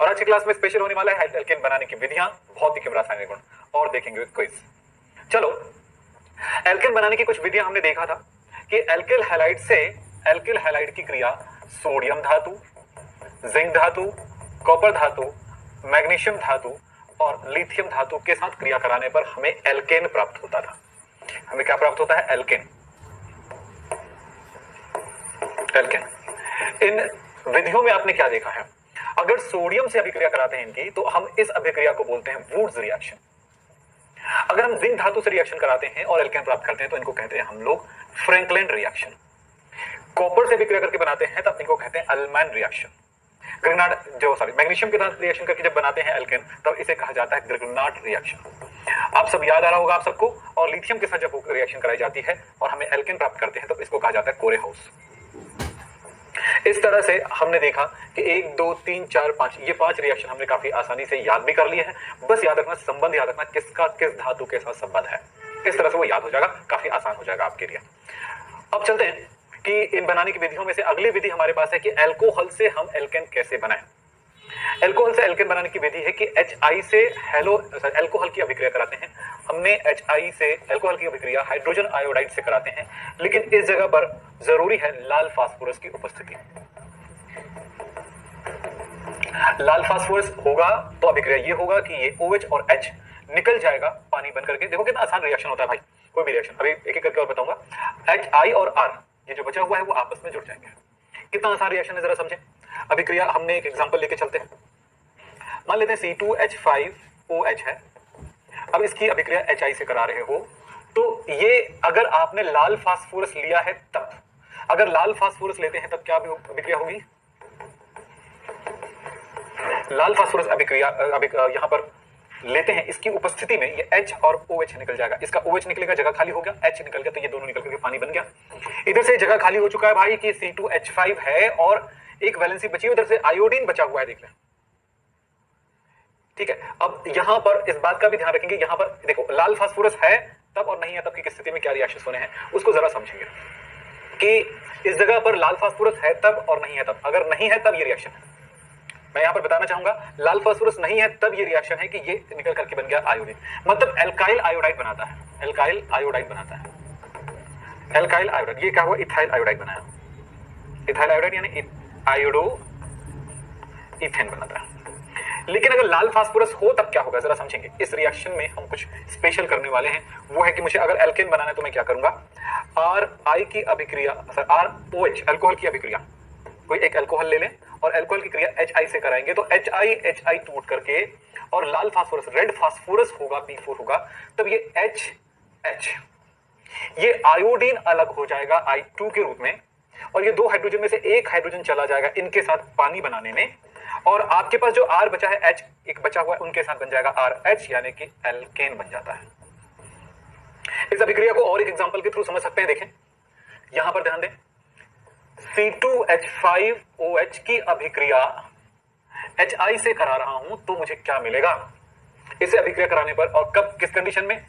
और आज की क्लास में स्पेशल होने वाला है एल्केन बनाने की विधियां, भौतिक एवं रासायनिक गुण, और देखेंगे क्विज। चलो, एल्केन बनाने की कुछ विधियां हमने देखा था कि एल्किल हैलाइड से एल्किल हैलाइड की क्रिया सोडियम धातु, जिंक धातु, कॉपर धातु, मैग्नीशियम धातु और लिथियम धातु के साथ क्रिया कराने पर हमें एल्केन प्राप्त होता था। हमें क्या प्राप्त होता है? एल्केन। एल्केन। इन विधियों में आपने क्या देखा है? अगर सोडियम से अभिक्रिया कराते हैं इनकी, तो हम इस अभिक्रिया को बोलते हैं वुड्स रिएक्शन। अगर हम जिंक धातु से रिएक्शन कराते हैं और एल्केन प्राप्त करते हैं तो इनको कहते हैं हम लोग फ्रैंकलिन रिएक्शन। कॉपर से अभिक्रिया करके बनाते हैं तब इनको कहते हैं अल्मैन रिएक्शन। मैग्नीशियम के साथ रिएक्शन करके जब बनाते हैं एल्केन तब इसे कहा जाता है ग्रिग्नार्ड रिएक्शन। आप सब याद आ रहा होगा आप सबको। और लिथियम के साथ जब रिएक्शन कराई जाती है और हमें एल्केन प्राप्त करते हैं तब इसको कहा जाता है कोरेहाउस। इस तरह से हमने देखा कि 1 2 3 4 5 ये 5 रिएक्शन हमने काफी आसानी से याद भी कर लिए हैं। बस याद रखना, संबंध याद रखना, किसका किस धातु के साथ संबंध है। इस तरह से वो याद हो जाएगा, काफी आसान हो जाएगा आपके लिए। अब चलते हैं कि इन बनाने की विधियों में से अगली विधि हमारे पास है कि अल्कोहल से हम एल्केन कैसे बनाएं। अल्कोहल से एल्केन बनाने की विधि है कि HI से अल्कोहल की अभिक्रिया कराते हैं। हमने HI से अल्कोहल की अभिक्रिया हाइड्रोजन आयोडाइड से कराते हैं, लेकिन इस जगह पर जरूरी है लाल फास्फोरस की उपस्थिति। लाल फास्फोरस होगा तो अभिक्रिया ये होगा कि ये OH और H निकल जाएगा पानी बन करके। देखो कितना आसान रिएक्शन होता है भाई, कोई भी रिएक्शन। अभी एक एक करके और बताऊंगा। HI और R ये जो बचा हुआ है वो आपस में जुड़ जाएंगे। कितना आसान रिएक्शन है जरा समझे। अभिक्रिया हमने एक एग्जांपल लेके चलते हैं। मान लेते हैं C2H5OH है। अब इसकी अभिक्रिया HI से करा रहे हो तो ये अगर आपने लाल फास्फोरस लिया है तब, अगर लाल फास्फोरस लेते हैं तब क्या अभिक्रिया होगी? लाल फास्फोरस अभिक्रिया यहां पर लेते हैं, इसकी उपस्थिति में ये H और OH निकल जाएगा। इसका OH निकलेगा, जगह खाली हो गया, H निकल गया, तो ये दोनों निकल करके पानी बन गया। इधर से जगह खाली हो चुका है भाई कि C2H5 है और एक वैलेंसी बची है, उधर से आयोडीन बचा हुआ है, देख लें। ठीक है, अब यहां पर इस बात का भी ध्यान रखेंगे। यहां पर देखो लाल फास्फोरस है तब और नहीं है तब की स्थिति में क्या रिएक्शन होने हैं उसको जरा समझेंगे कि इस जगह पर लाल फास्फोरस है तब और नहीं है तब। अगर नहीं है तब ये रिएक्शन है। मैं यहां पर बताना चाहूंगा लाल फास्फोरस नहीं है तब ये रिएक्शन है कि ये निकल करके बन गया आयोडीन, मतलब एल्काइल आयोडाइड बनाता है। एल्काइल आयोडाइड बनाता है। एल्काइल आयोडाइड, ये क्या हुआ? इथाइल आयोडाइड बनाया। इथाइल आयोडाइड यानी आयोडो इथेन बनाता है। लेकिन अगर लाल फास्फोरस हो तब क्या होगा जरा समझेंगे। इस रिएक्शन में हम कुछ स्पेशल करने वाले हैं। वो है कि मुझे अगर एल्केन बनाना है तो मैं क्या करूंगा? RI की अभिक्रिया, ROH अल्कोहल की अभिक्रिया, कोई एक अल्कोहल ले लें और अल्कोहल की क्रिया HI से कराएंगे तो HI टूट करके और लाल फास्फोरस रेड फास्फोरस होगा, P4 होगा, तब ये HH, ये आयोडीन अलग हो जाएगा I2 के रूप में और ये दो हाइड्रोजन में से एक हाइड्रोजन चला जाएगा इनके साथ पानी बनाने में, और आपके पास जो R बचा है, H एक बचा हुआ है, उनके साथ बन जाएगा RH, यानी कि एल्केन बन जाता है। इस अभिक्रिया को और एक एग्जांपल के थ्रू समझ सकते हैं। देखें यहां पर ध्यान दें, C2H5OH की अभिक्रिया HI से करा रहा हूं तो मुझे क्या मिलेगा इसे अभिक्रिया कराने पर, और कब, किस कंडीशन में?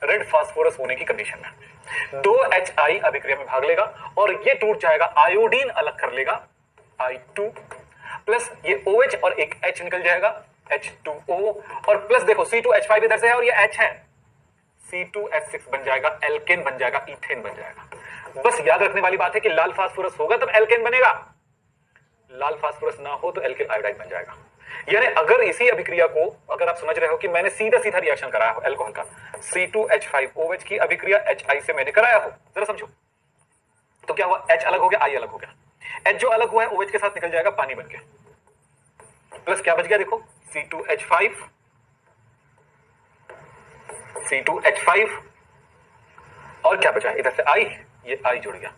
रेड फास्फोरस होने की कंडीशन में। दो HI अभिक्रिया में भाग लेगा और ये टूट जाएगा, आयोडीन अलग कर लेगा I2, प्लस ये OH और एक H निकल जाएगा H2O, और प्लस देखो C2H5 इधर से है और ये H है, C2H6 बन जाएगा, एल्केन बन जाएगा, इथेन बन जाएगा। बस याद रखने वाली बात है कि लाल फास्फोरस होगा तब एल्केन बनेगा, लाल फास्फोरस ना हो तो एल्किल आयोडाइड बन जाएगा। यानी अगर इसी अभिक्रिया को, अगर आप समझ रहे हो कि मैंने सीधा सीधा रिएक्शन कराया हो अल्कोहल का, C2H5OH की अभिक्रिया HI से मैंने कराया हो, जरा समझो, तो क्या हुआ? H अलग हो गया, I अलग हो गया। H जो अलग हुआ है OH के साथ निकल जाएगा पानी बन के, प्लस क्या बच गया? देखो C2H5 और क्या बचा है इधर से I, ये I जुड़ गया।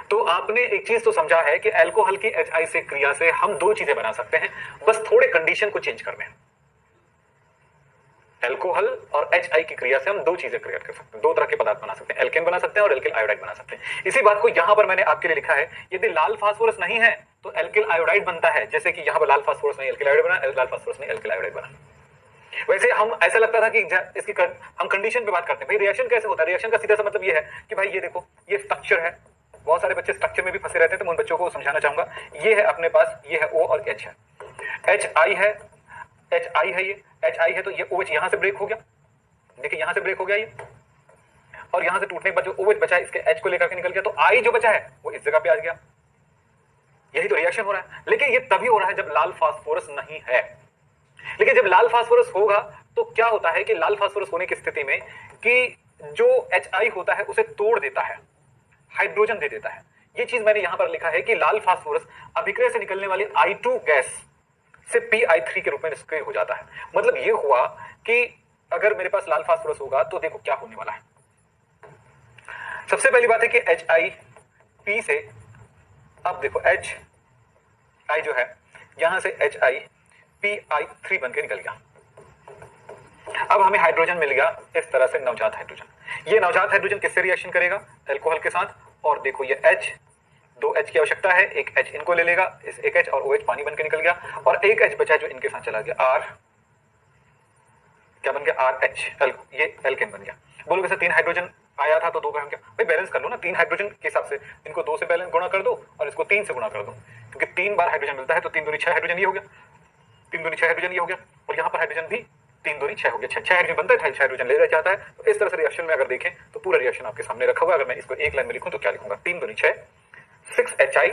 तो आपने एक चीज तो समझा है कि अल्कोहल की HI से क्रिया से हम दो चीजें बना सकते हैं, बस थोड़े कंडीशन को चेंज करने हैं। अल्कोहल और HI की क्रिया से हम दो चीजें क्रिएट कर सकते हैं, दो तरह के पदार्थ बना सकते हैं, एल्केन बना सकते हैं और एल्किल आयोडाइड बना सकते हैं। इसी बात को यहां पर मैंने आपके लिए लिखा है, यदि लाल फास्फोरस नहीं है तो एल्किल आयोडाइड बनता है, जैसे कि यहां पर लाल फास्फोरस नहीं एल्किल आयोडाइड बना, लाल फास्फोरस नहीं एल्किल आयोडाइड बना। वैसे हम ऐसा लगता था कि इसकी हम कंडीशन पे बात करते हैं, भाई रिएक्शन कैसे होता है? रिएक्शन का सीधा सा मतलब ये है कि भाई ये देखो ये स्ट्रक्चर है, बहुत सारे बच्चे स्ट्रक्चर में भी फंसे रहते हैं तो मैं उन बच्चों को समझाना चाहूंगा, ये है अपने पास, ये है O और H है। एच आई है, एच आई है, ये एच आई है, तो ये OH यहां से ब्रेक हो गया, देखिए यहां से ब्रेक हो गया ये, और यहां से टूटने के बाद जो OH बचा है इसके H को लेकर के निकल गया, तो I जो बचा है वो इस जगह पे आ गया। यही तो रिएक्शन हो रहा है, लेकिन ये तभी हो रहा है जब लाल फास्फोरस नहीं है। लेकिन जब लाल फास्फोरस होगा तो क्या होता है कि लाल फास्फोरस होने की स्थिति में कि जो HI होता है उसे तोड़ देता है, हाइड्रोजन दे देता है। ये चीज मैंने यहां पर लिखा है कि लाल फास्फोरस अभिक्रिया से निकलने वाली I2 गैस से PI3 के रूप में निष्क्रिय हो जाता है। मतलब ये हुआ कि अगर मेरे पास लाल फास्फोरस होगा तो देखो क्या होने वाला है। सबसे पहली बात है कि HI P से, अब देखो HI जो है यहां से HI PI3 बन के निकल गया। अब हमें हाइड्रोजन मिल गया इस तरह से, नवजात हाइड्रोजन। ये नवजात हाइड्रोजन किससे रिएक्शन करेगा? अल्कोहल के साथ। और देखो ये H, 2 H की आवश्यकता है, एक H इनको ले लेगा, इस एक H और OH पानी बन के निकल गया, और एक H बचा जो इनके साथ चला गया, R क्या बन गया? RH, ये एल्केन बन गया। बोलोगे सर 3 हाइड्रोजन आया था तो 2 का हम क्या? भाई बैलेंस कर लो ना, 3 हाइड्रोजन के हिसाब से इनको 2 से बैलेंस गुणा कर दो और इसको 3 से गुणा कर दो, क्योंकि 3 बार हाइड्रोजन मिलता है तो 3 दूनी 6 हाइड्रोजन ये हो गया, 3 दूनी 6 हाइड्रोजन ये हो गया, और यहाँ पर हाइड्रोजन भी 3 दूनी 6 हो गया, 6 हाइड्रोजन बनता है, 6 हाइड्रोजन ले जाता है। तो इस तरह से रिएक्शन में अगर देखें तो पूरा रिएक्शन आपके सामने रखा हुआ है। अगर मैं इसको एक लाइन में लिखूं तो क्या लिखूंगा? 3 दूनी 6, 6HI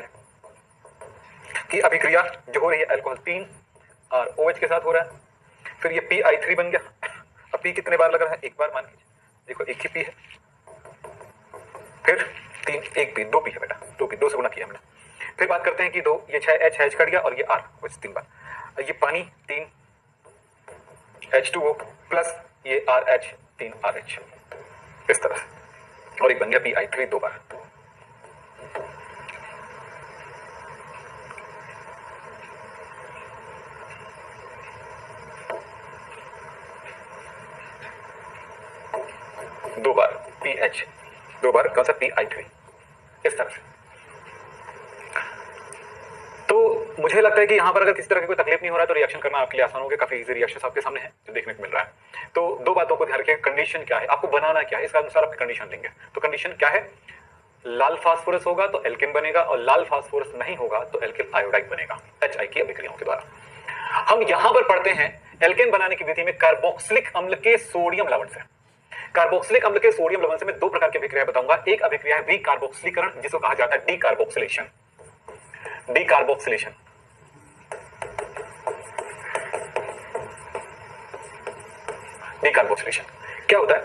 की अभिक्रिया जो हो रही है अल्कोहल 3 और OH के साथ हो रहा है, फिर ये PI3 बन गया। अब P कितने बार लग रहा है? एक बार, मान लीजिए, देखो एक ही P है, फिर 3, एक P, 2 P है बेटा, 2 P, 2 से गुणा किया हमने। फिर बात करते हैं कि 2, ये 6 H कट गया, और ये R OH 3 बार, ये पानी 3 H2O प्लस ये RH 3 RH, इस तरह से, और एक बन गया PI3 2 बार। दो बार PH, 2 बार कौन सा? PI3, इस तरह से। तो मुझे लगता है कि यहां पर अगर किसी तरह की कोई तकलीफ नहीं हो रहा है तो रिएक्शन करना आपके लिए आसान हो गया। काफी इजी रिएक्शन आपके सामने है जो देखने को मिल रहा है। तो 2 बातों को ध्यान रखिए, कंडीशन क्या है, आपको बनाना क्या है, इसका अनुसार आप कंडीशन लेंगे। तो कंडीशन क्या है? लाल फास्फोरस होगा तो एल्केन बनेगा, और लाल फास्फोरस नहीं होगा तो एल्किल आयोडाइड बनेगा HI की अभिक्रियाओं के द्वारा। हम यहां पर पढ़ते हैं एल्केन बनाने की विधि में कार्बोक्सिलिक अम्ल के सोडियम लवण से। कार्बोक्सिलिक अम्ल के सोडियम लवण से मैं 2 प्रकार की अभिक्रिया बताऊंगा। एक अभिक्रिया है विकार्बोक्सिलीकरण, जिसको कहा जाता है डीकार्बोक्सिलेशन। डीकार्बोक्सिलेशन, डीकार्बोक्सिलेशन क्या होता है?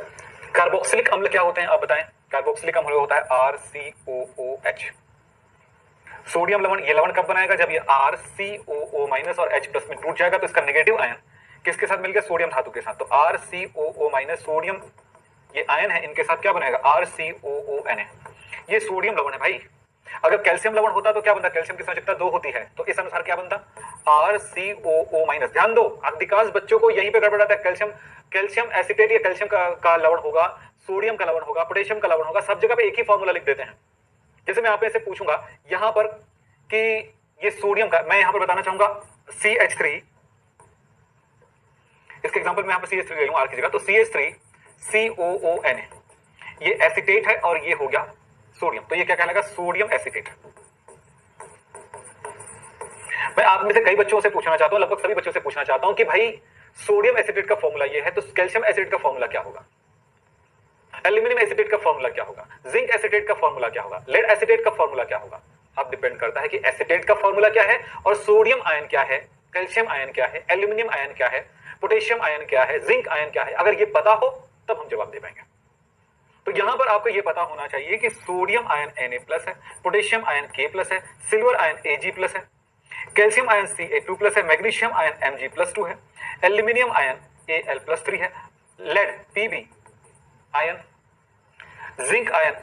कार्बोक्सिलिक अम्ल क्या होते हैं आप बताएं? कार्बोक्सिलिक अम्ल होता है RCOOH। सोडियम लवण, ये लवण कब बनाएगा? जब ये RCOO माइनस और H प्लस में टूट जाएगा तो इसका नेगेटिव आयन किसके साथ मिल गया? सोडियम धातु के साथ। तो RCOO माइनस सोडियम, ये आयन है, इनके साथ क्या बनाएगा? RCOONA। ये सोडियम लवण है भाई। अगर कैल्शियम लवण होता तो क्या बनता? कैल्शियम की संयोजकता 2 होती है, तो इस अनुसार क्या बनता? RCOO minus. ध्यान दो, अधिकांश बच्चों को यहीं पे गड़बड़ाता है। कैल्शियम एसिटेट या कैल्शियम का लवण होगा, सोडियम का लवण होगा, पोटेशियम का लवण होगा, सब जगह पे एक ही फॉर्मूला लिख देते हैं। जैसे मैं आप से पूछूंगा यहां पर कि ये सोडियम का, मैं यहां पर बताना चाहूंगा CH3, इसके एग्जांपल में यहां पर CH3 ले लूंगा R की जगह, तो CH3 COONA, ये एसिटेट है और ये हो गया सोडियम, तो ये क्या कहलाएगा? Sodium acetate. मैं आप में से कई बच्चों से पूछना चाहता हूं, लगभग सभी बच्चों से पूछना चाहता हूं कि भाई सोडियम एसिटेट का फॉर्मूला ये है, तो कैल्शियम एसिटेट का फॉर्मूला क्या होगा? एल्यूमिनियम एसिटेट का फॉर्मूला क्या होगा? जिंक एसिटेट का फॉर्मूला क्या होगा? लेड एसिटेट का फॉर्मूला क्या होगा? अब डिपेंड करता है कि एसिटेट का फॉर्मूला क्या है और सोडियम आयन क्या है, कैल्शियम आयन क्या है, एल्यूमिनियम आयन क्या है, पोटेशियम आयन क्या है, जिंक आयन क्या है। अगर ये पता हो तब हम जवाब दे पाएंगे। तो यहां पर आपको यह पता होना चाहिए कि सोडियम आयन Na+ है, पोटेशियम आयन K+ है, सिल्वर आयन Ag+ है, कैल्शियम आयन Ca2+ है, मैग्नीशियम आयन Mg+2 है, एल्यूमिनियम आयन Al+3 है, lead Pb ion, zinc ion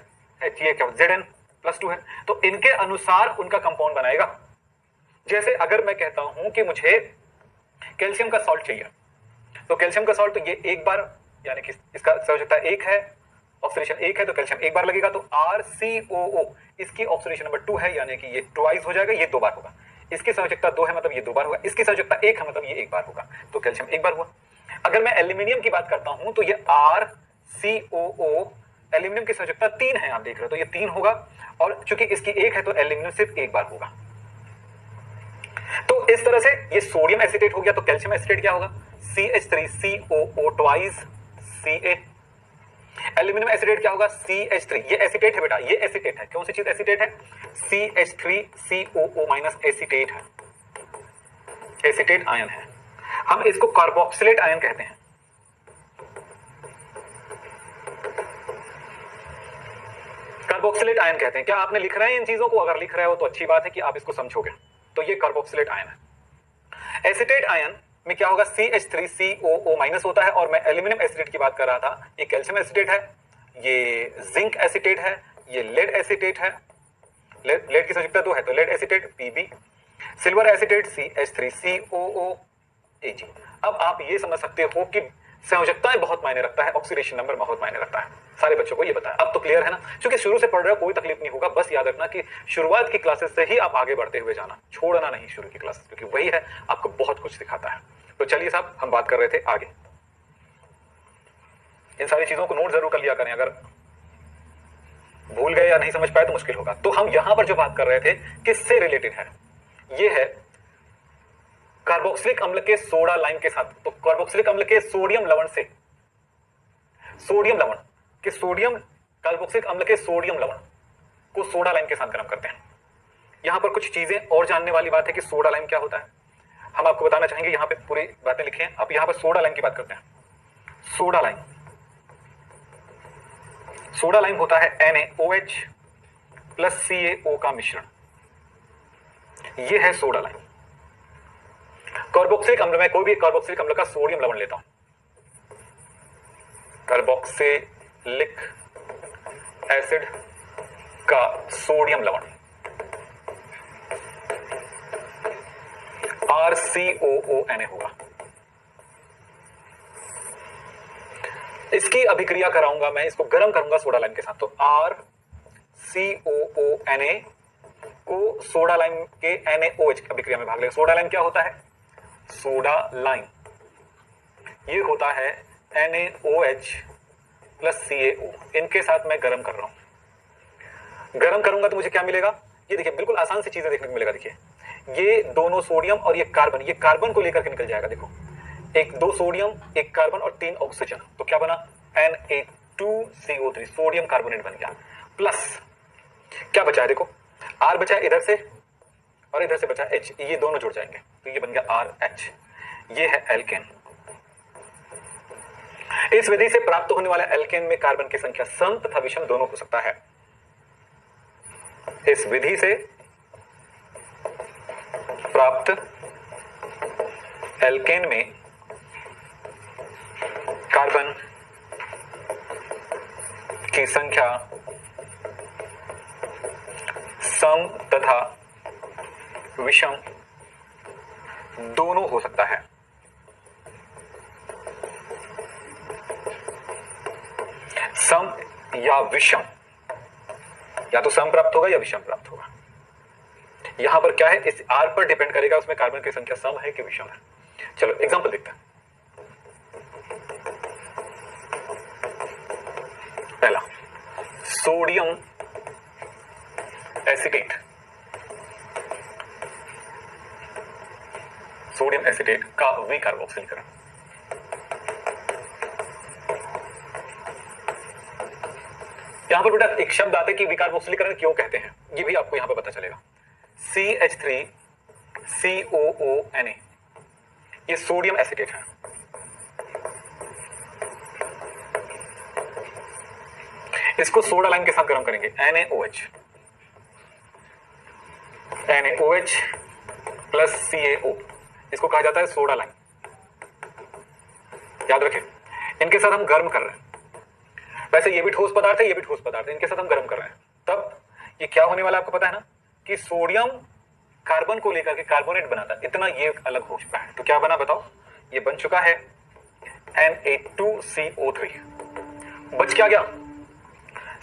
Zn+2 है। तो इनके अनुसार उनका कंपाउंड बनाएगा। जैसे अगर मैं कहता हूं कि मुझे कैल्शियम का सॉल्ट चाहिए, तो कैल्शियम का सॉल्ट, तो ये एक बार, यानी कि इसका संयोजकता 1 है, ऑक्सीडेशन 1 है, तो कैल्शियम एक बार लगेगा। तो RCOO, इसकी ऑक्सीडेशन नंबर 2 है, यानी कि ये ट्वाइस हो जाएगा, ये 2 बार होगा। इसकी संयोजकता 2 है, मतलब ये 2 बार होगा। इसकी संयोजकता 1 है, मतलब ये 1 बार होगा, तो कैल्शियम 1 बार हुआ। अगर मैं एल्यूमिनियम की बात करता हूं तो ये RCOO, एल्यूमिनियम की संयोजकता 3 है, आप देख रहे हो, तो ये 3 होगा, और चूंकि इसकी 1 है तो एल्यूमिनियम सिर्फ 1 बार होगा। तो इस तरह से ये सोडियम एसिटेट हो गया, तो कैल्शियम एसिटेट क्या होगा, CH3COO twice Ca। Aluminium acetate क्या होगा, CH3, ये एसिटेट है बेटा, ये एसिटेट है, कौन सी चीज एसिटेट है, CH3COO माइनस एसिटेट है, एसिटेट आयन है, हम इसको कार्बोक्सिलेट आयन कहते हैं। कार्बोक्सिलेट आयन कहते हैं। क्या आपने लिख रहे हैं इन चीजों को, अगर लिख रहे हो तो अच्छी बात है कि आप इसको समझोगे। तो ये कार्बोक्सिलेट आयन है। एसिटेट आयन में क्या होगा, CH3COO माइनस होता है, और मैं एल्यूमिनियम एसिटेट की बात कर रहा था, ये कैल्शियम एसिटेट है, ये जिंक एसिटेट है, ये लेड एसिटेट है, लेड की संयुक्ता 2 है तो lead acetate Pb, silver acetate CH3COO Ag। अब आप ये समझ सकते हो कि संयोजकताएं बहुत मायने रखता है, ऑक्सीडेशन नंबर बहुत मायने रखता है। सारे बच्चों को ये बताया, अब तो क्लियर है ना, क्योंकि शुरू से पढ़ रहे हो कोई तकलीफ नहीं होगा, बस याद रखना कि शुरुआत की क्लासेस से ही आप आगे बढ़ते हुए जाना, छोड़ना नहीं शुरू की क्लासेस, क्योंकि वही है आपको बहुत कुछ सिखाता है। तो चलिए साहब, हम बात कर रहे थे आगे, इन सारी चीजों को नोट जरूर कर लिया करें, अगर भूल गए या नहीं समझ पाए तो मुश्किल होगा। तो हम यहां पर जो बात कर रहे थे किससे रिलेटेड है, ये है कार्बोक्सिलिक अम्ल के सोडा लाइम के साथ। तो कार्बोक्सिलिक अम्ल के सोडियम लवण से, सोडियम लवण के सोडियम, कार्बोक्सिलिक अम्ल के सोडियम लवण को सोडा लाइम के साथ गर्म करते हैं। यहां पर कुछ चीजें और जानने वाली बात है कि सोडा लाइम क्या होता है, हम आपको बताना चाहेंगे, यहां पे पूरी बातें लिखी हैं। अब यहां पर सोडा लाइम की बात करते हैं। सोडा लाइम, सोडा लाइम होता है NaOH प्लस CaO का मिश्रण, यह है सोडा लाइम। कार्बोक्सिलिक अम्ल में कोई भी कार्बोक्सिलिक अम्ल का सोडियम लवण लेता हूं, कार्बोक्सिलिक एसिड का सोडियम लवण RCOONa होगा। इसकी अभिक्रिया कराऊंगा मैं, इसको गर्म करूंगा सोडा लाइम के साथ, तो RCOONa को सोडा लाइम के NaOH की अभिक्रिया में भाग लेगा। सोडा लाइम क्या होता है, सोडा लाइम ये होता है NaOH प्लस CaO, इनके साथ मैं गर्म कर रहा हूं। गर्म करूंगा तो मुझे क्या मिलेगा, ये देखिए बिल्कुल आसान सी चीजें देखने को मिलेगा। देखिए ये दोनों सोडियम और ये कार्बन, ये कार्बन को लेकर के निकल जाएगा। देखो एक, दो सोडियम, एक कार्बन और 3 ऑक्सीजन, तो क्या बना Na2CO3, सोडियम कार्बोनेट बन गया। प्लस क्या बचा है, देखो R बचा इधर से और इधर से बचा H, ये दोनों जुड़ जाएंगे तो ये बन गया RH, ये है एल्केन। इस विधि से प्राप्त होने वाले एल्केन में कार्बन की संख्या सम तथा विषम दोनों हो सकता है। इस विधि से प्राप्त एल्केन में कार्बन की संख्या सम तथा विषम दोनों हो सकता है। सम या विषम, या तो सम प्राप्त होगा या विषम प्राप्त होगा। यहां पर क्या है, इस R पर डिपेंड करेगा उसमें कार्बन की संख्या सम है कि विषम है। चलो एग्जांपल देखते हैं। पहला सोडियम एसिटेट, सोडियम एसिटेट का विकार्बोक्सिलीकरण। यहां पर बेटा एक शब्द आता है कि विकार्बोक्सिलीकरण क्यों कहते हैं, ये भी आपको यहां पर पता चलेगा। CH3COONa, ये सोडियम एसिटेट है। इसको सोडा लाइम के साथ गर्म करेंगे, NaOH प्लस CaO, इसको कहा जाता है सोडा लाइम। याद रखें, इनके साथ हम गर्म कर रहे हैं। वैसे ये भी ठोस पदार्थ है, ये भी ठोस पदार्थ है, इनके साथ हम गर्म कर रहे हैं। तब ये क्या होने वाला है आपको पता है ना, कि सोडियम कार्बन को लेकर के कार्बोनेट बनाता है, इतना ये अलग हो चुका है। तो क्या बना बताओ, ये बन चुका है Na2CO3। बच क्या गया,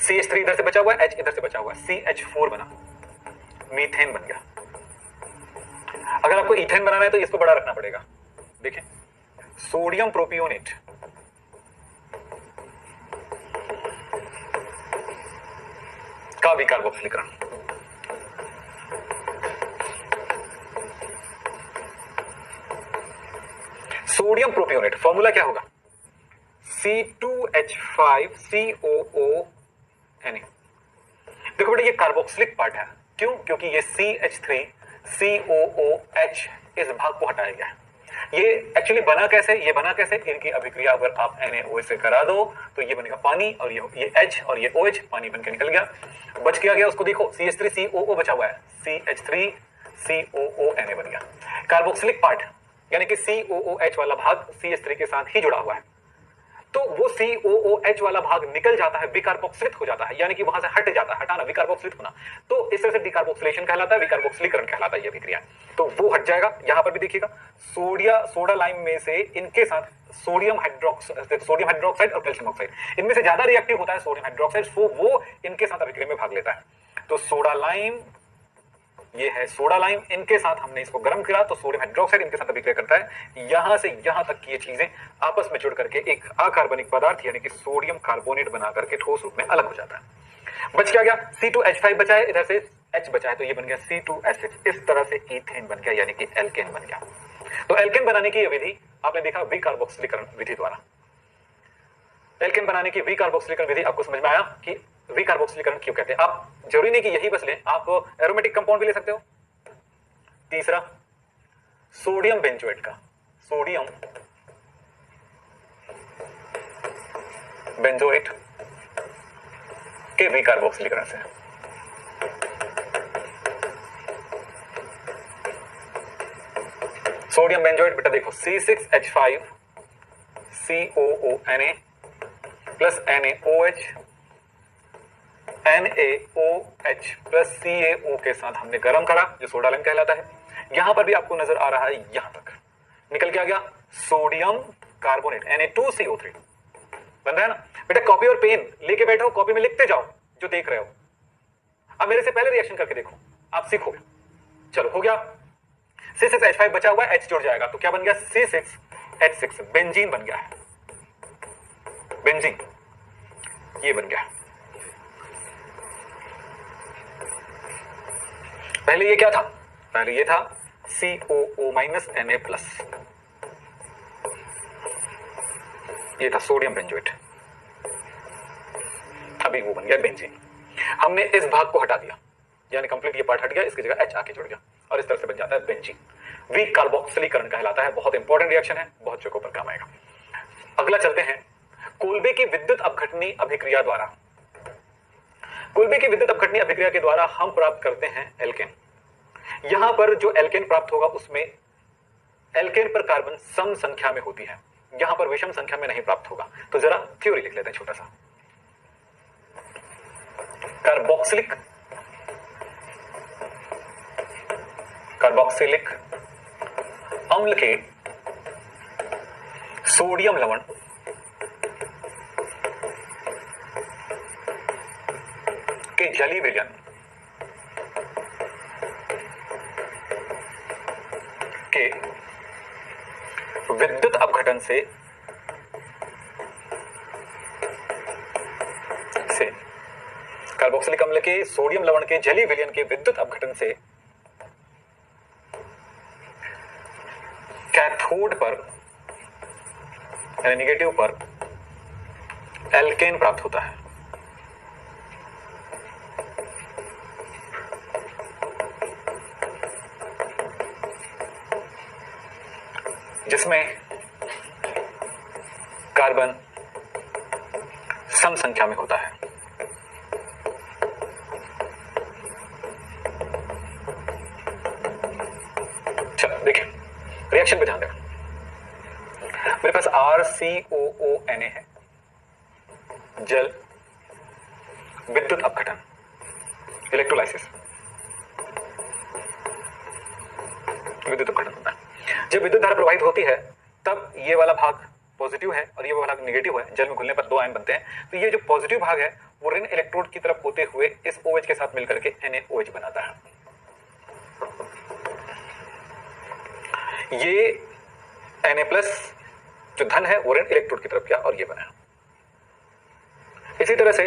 CH3 इधर से बचा हुआ है, H इधर से बचा हुआ है, CH4 बना, मीथेन बन गया। अगर आपको इथेन बनाना है तो इसको बड़ा रखना पड़ेगा। देखें सोडियम प्रोपियोनेट, का विकार्बोक्सिलीकरण। सोडियम प्रोपियोनेट फॉर्मूला क्या होगा? C2H5COONA। देखो बेटा ये कार्बोक्सिलिक पार्ट है, क्यों? क्योंकि ये CH3COOH इस भाग को हटाया गया है। ये एक्चुअली बना कैसे? ये बना कैसे? इनकी अभिक्रिया अगर आप NaOH से करा दो तो ये बनेगा पानी, और ये H और ये OH पानी बनकर निकल गया। बच क्या गया उसको देखो, CH3COO बचा हुआ है, CH3COONA बन गया। कार्बोक्सिलिक पार्ट यानी कि COOH वाला भाग CH3 के साथ ही जुड़ा हुआ है, तो वो COOH वाला भाग निकल जाता है, विकार्बोक्सिलित हो जाता है, यानी कि वहां से हट जाता है, हटाना विकार्बोक्सिलित होना। तो इस तरह से डिकार्बोक्सिलेशन कहलाता है, विकार्बोक्सिलीकरण कहलाता है ये अभिक्रिया। तो वो हट जाएगा। यहां पर भी देखिएगा सोडा लाइम में से इनके साथ सोडियम हाइड्रोक्साइड और कैल्शियम ऑक्साइड, इनमें से ज्यादा रिएक्टिव होता है सोडियम हाइड्रोक्साइड, वो इनके साथ अभिक्रिया में भाग लेता है। तो सोडा लाइम, ये है सोडा लाइम, इनके साथ हमने इसको गर्म किया तो सोडियम हाइड्रोक्साइड इनके साथ अभिक्रिया करता है। यहां से यहां तक की ये चीजें आपस में जुड़ करके एक अकार्बनिक पदार्थ यानी कि सोडियम कार्बोनेट बना करके ठोस रूप में अलग हो जाता है। बच क्या गया? C2H5 बचा है, इधर से H बचा है, तो ये बन गया C2H6। इस तरह से ईथेन बन गया, यानी कि एल्केन बन गया। तो एल्केन बनाने की विधि आपने देखा विकार्बोक्सिलीकरण विधि द्वारा। एल्केन बनाने की विकार्बोक्सिलीकरण विधि आपको समझ में आया कि विकार्बोक्सिलीकरण क्यों कहते हैं। आप जरूरी नहीं कि यही बस लें, आप एरोमेटिक कंपाउंड भी ले सकते हो। तीसरा सोडियम बेंजोएट का, सोडियम बेंजोएट के विकार्बोक्सिलीकरण से सोडियम बेंजोएट बेटा देखो C6H5COONA plus NaOH NaOH plus CaO के साथ हमने गर्म करा, जो सोडा लाइम कहलाता है। यहां पर भी आपको नजर आ रहा है, यहां तक निकल के आ गया सोडियम कार्बोनेट Na2CO3 बन रहा है ना बेटा। कॉपी और पेन लेके बैठो, कॉपी में लिखते जाओ जो देख रहे हो। अब मेरे से पहले रिएक्शन करके देखो, आप सीखोगे। चलो हो गया, C6H5 बचा हुआ है, H जुड़ जाएगा तो क्या बन गया? C6H6 बेंजीन बन गया है, बेंजीन ये बन गया। पहले ये क्या था? पहले ये था COO माइनस Na प्लस, ये था सोडियम बेंजोएट, अभी वो बन गया बेंजीन। हमने इस भाग को हटा दिया, यानी कंप्लीट ये पार्ट हट गया, इसकी जगह H आके जुड़ गया और इस तरह से बन जाता है बेंजीन। विकार्बोक्सिलीकरण कहलाता है, बहुत इंपॉर्टेंट रिएक्शन है, बहुत जगहों पर काम आएगा। अगला चलते हैं कोल्बे की विद्युत अपघटनी अभिक्रिया द्वारा। कोल्बे की विद्युत अपघटनी अभिक्रिया के द्वारा हम प्राप्त करते हैं एल्केन। यहां पर जो एल्केन प्राप्त होगा उसमें एल्केन पर कार्बन सम संख्या में होती है, यहां पर विषम संख्या में नहीं प्राप्त होगा। तो जरा थ्योरी लिख लेते हैं छोटा सा। कार्बोक्सिलिक अम्ल के सोडियम लवण के जलीय विलयन के विद्युत अपघटन से कार्बोक्सिलिक अम्ल के सोडियम लवण के जलीय विलयन के विद्युत अपघटन से कैथोड पर यानी नेगेटिव पर एल्केन प्राप्त होता है। जिसमें कार्बन सम संख्या में होता है। चलो देखिए रिएक्शन पे ध्यान दें। मेरे पास RCOONA है, जल विद्युत अपघटन इलेक्ट्रोलाइसिस, विद्युत अपघटन होता है। जब विद्युत धारा प्रवाहित होती है तब ये वाला भाग पॉजिटिव है और ये वाला भाग नेगेटिव है। जल में घुलने पर दो आयन बनते हैं, तो ये जो पॉजिटिव भाग है वो ऋण इलेक्ट्रोड की तरफ होते हुए इस OH के साथ मिलकर के NaOH बनाता है। ये Na प्लस जो धन है वो ऋण इलेक्ट्रोड की तरफ गया और ये बना। इसी तरह से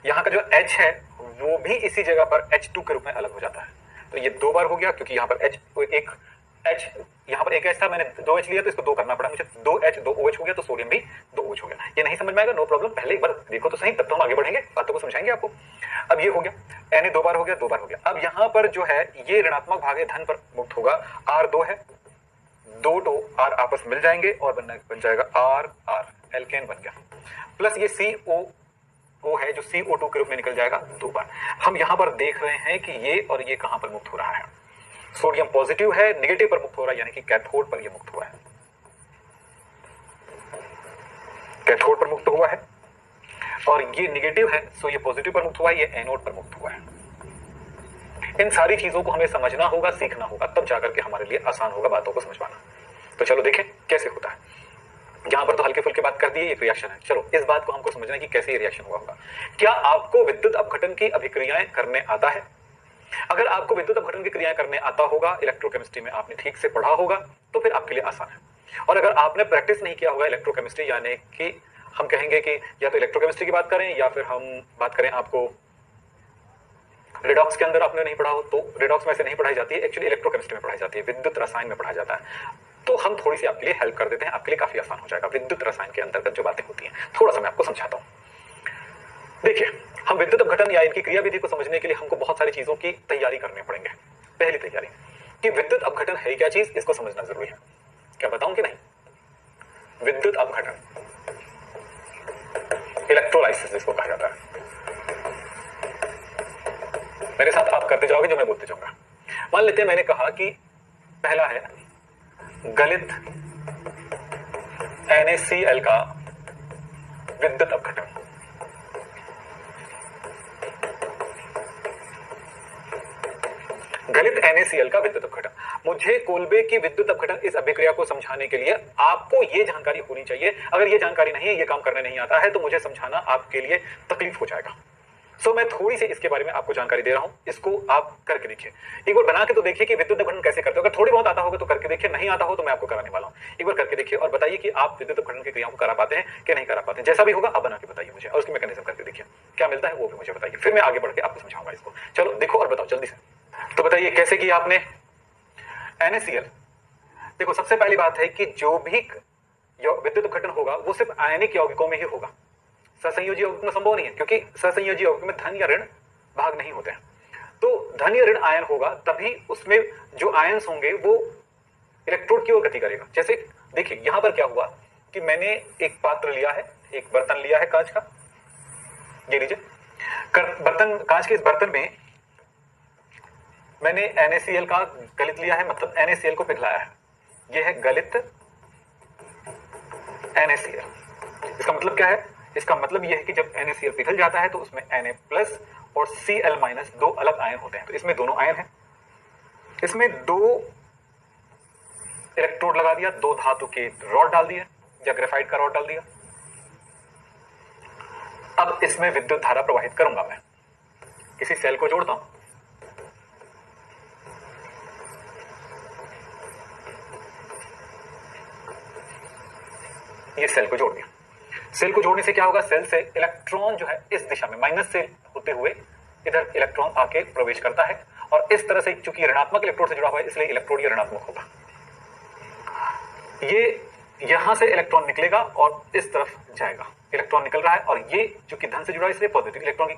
यहां का जो H है वो भी इसी जगह पर H2 के रूप में अलग हो जाता है। तो ये दो बार हो गया क्योंकि यहां पर H एक H, यहाँ पर एक H था, मैंने 2H लिया तो इसको 2 करना पड़ा मुझे, 2H 2OH हो गया तो सोडियम भी 2OH हो गया। ये नहीं समझ में आएगा, नो प्रॉब्लम, पहले एक बार देखो तो सही, तब तो हम आगे बढ़ेंगे, बातों को समझाएंगे आपको। अब ये हो गया, Na 2 बार हो गया, 2 बार हो गया। अब यहाँ पर जो है ये ऋणात्मक भाग है, धन पर मुक्त होगा, R 2 है, 2 R आपस मिल जाएंगे और बन जाएगा R, एल्केन बन गया, प्लस ये CO है जो CO2 के रूप में निकल जाएगा 2 बार। हम यहाँ पर देख रहे हैं कि ये और ये कहां पर मुक्त हो रहा है, सोडियम पॉजिटिव है, नेगेटिव पर मुक्त हो रहा है, यानी कि कैथोड पर ये मुक्त हुआ है, कैथोड पर मुक्त हुआ है, और ये नेगेटिव है सो ये पॉजिटिव पर मुक्त हुआ है, ये एनोड पर मुक्त हुआ है। इन सारी चीजों को हमें समझना होगा, सीखना होगा, तब जाकर के हमारे लिए आसान होगा बातों को समझवाना। तो चलो देखें कैसे होता है। यहां पर तो हल्के फुल्के बात कर दी, एक रिएक्शन है, चलो इस बात को हमको समझना है कि कैसे ये रिएक्शन हुआ होगा। क्या आपको विद्युत अपघटन की अभिक्रियाएं करने आता है? अगर आपको विद्युत अपघटन की क्रियाएं करने आता होगा, इलेक्ट्रोकेमिस्ट्री में आपने ठीक से पढ़ा होगा, तो फिर आपके लिए आसान है। और अगर आपने प्रैक्टिस नहीं किया होगा इलेक्ट्रोकेमिस्ट्री, यानी कि हम कहेंगे कि या तो इलेक्ट्रोकेमिस्ट्री की बात करें या फिर हम बात करें आपको रिडॉक्स के अंदर आपने नहीं पढ़ा हो, तो रिडॉक्स में से नहीं पढ़ाई जाती है, एक्चुअली इलेक्ट्रोकेमिस्ट्री में पढ़ाई जाती है, विद्युत रसायन में पढ़ा जाता है। तो हम थोड़ी सी आपके लिए हेल्प कर देते हैं, आपके लिए काफी आसान हो जाएगा। विद्युत रसायन के अंतर्गत जो बातें होती हैं थोड़ा सा मैं आपको समझाता हूं। देखिए, हम विद्युत अपघटन या इनकी क्रियाविधि को समझने के लिए हमको बहुत सारी चीजों की तैयारी करनी पड़ेंगे। पहली तैयारी कि विद्युत अपघटन है क्या चीज, इसको समझना जरूरी है। क्या बताऊं कि नहीं? विद्युत अपघटन, इलेक्ट्रोलाइसिस जिसको कहा जाता है, मेरे साथ आप करते जाओगे जो मैं बोलते जाऊंगा। मान लेते हैं मैंने कहा कि पहला है गलित NaCl का विद्युत अपघटन। गलित NaCl का विद्युत अपघटन। मुझे कोल्बे की विद्युत अपघटन इस अभिक्रिया को समझाने के लिए आपको यह जानकारी होनी चाहिए। अगर यह जानकारी नहीं है, यह काम करने नहीं आता है, तो मुझे समझाना आपके लिए तकलीफ हो जाएगा। सो मैं थोड़ी सी इसके बारे में आपको जानकारी दे रहा हूं, इसको आप करके देखिए, एक बार बना के तो देखिए कि विद्युत अपघटन कैसे करते हो। अगर थोड़ी बहुत आता होगा तो करके देखिए, नहीं आता हो तो मैं आपको कराने वाला हूं। एक बार करके देखिए और बताइए कि आप विद्युत अपघटन की क्रियाओं को करा पाते हैं कि नहीं करा पाते हैं। जैसा भी होगा आप बना के बताइए मुझे, और उसकी मैकेनिज्म करके देखिए क्या मिलता है, वो भी मुझे बताइए, फिर मैं आगे बढ़ के आपको समझाऊंगा इसको। चलो देखो और बताओ जल्दी से। तो बताइए कैसे किया आपने NaCl। देखो सबसे पहली बात है कि जो भी विद्युत अपघटन होगा वो सिर्फ आयनिक यौगिकों में ही होगा, ससंयोजी यौगिक में संभव नहीं है, क्योंकि ससंयोजी यौगिक में धन या ऋण भाग नहीं होते हैं। तो धन या ऋण आयन होगा तभी उसमें जो आयन्स होंगे वो इलेक्ट्रोड की ओर गति करेगा। जैसे देखिए यहां पर क्या हुआ कि मैंने एक पात्र लिया है, एक बर्तन लिया है कांच का, ये लीजिए बर्तन, कांच के इस बर्तन में मैंने NaCl का गलित लिया है, मतलब NaCl को पिघलाया है, यह है गलित NaCl। इसका मतलब क्या है? इसका मतलब यह है कि जब NaCl पिघल जाता है तो उसमें Na प्लस और Cl- दो अलग आयन होते हैं। तो इसमें दोनों आयन हैं, इसमें दो इलेक्ट्रोड लगा दिया, दो धातु के रॉड डाल दिए या ग्रेफाइट का रॉड डाल दिया। अब इसमें विद्युत धारा प्रवाहित करूंगा, मैं किसी सेल को जोड़ता हूं, ये सेल को जोड़ दिया। सेल को जोड़ने से क्या होगा? सेल से इलेक्ट्रॉन जो है इस दिशा में माइनस से होते हुए इधर इलेक्ट्रॉन आके प्रवेश करता है, और इस तरह से चूंकि ऋणात्मक इलेक्ट्रोड से जुड़ा हुआ है इसलिए इलेक्ट्रोड ये ऋणात्मक होगा। ये यहां से इलेक्ट्रॉन निकलेगा और इस तरफ जाएगा, इलेक्ट्रॉन निकल रहा है, और ये चूंकि धन से जुड़ा है इसलिए पॉजिटिव, इलेक्ट्रॉन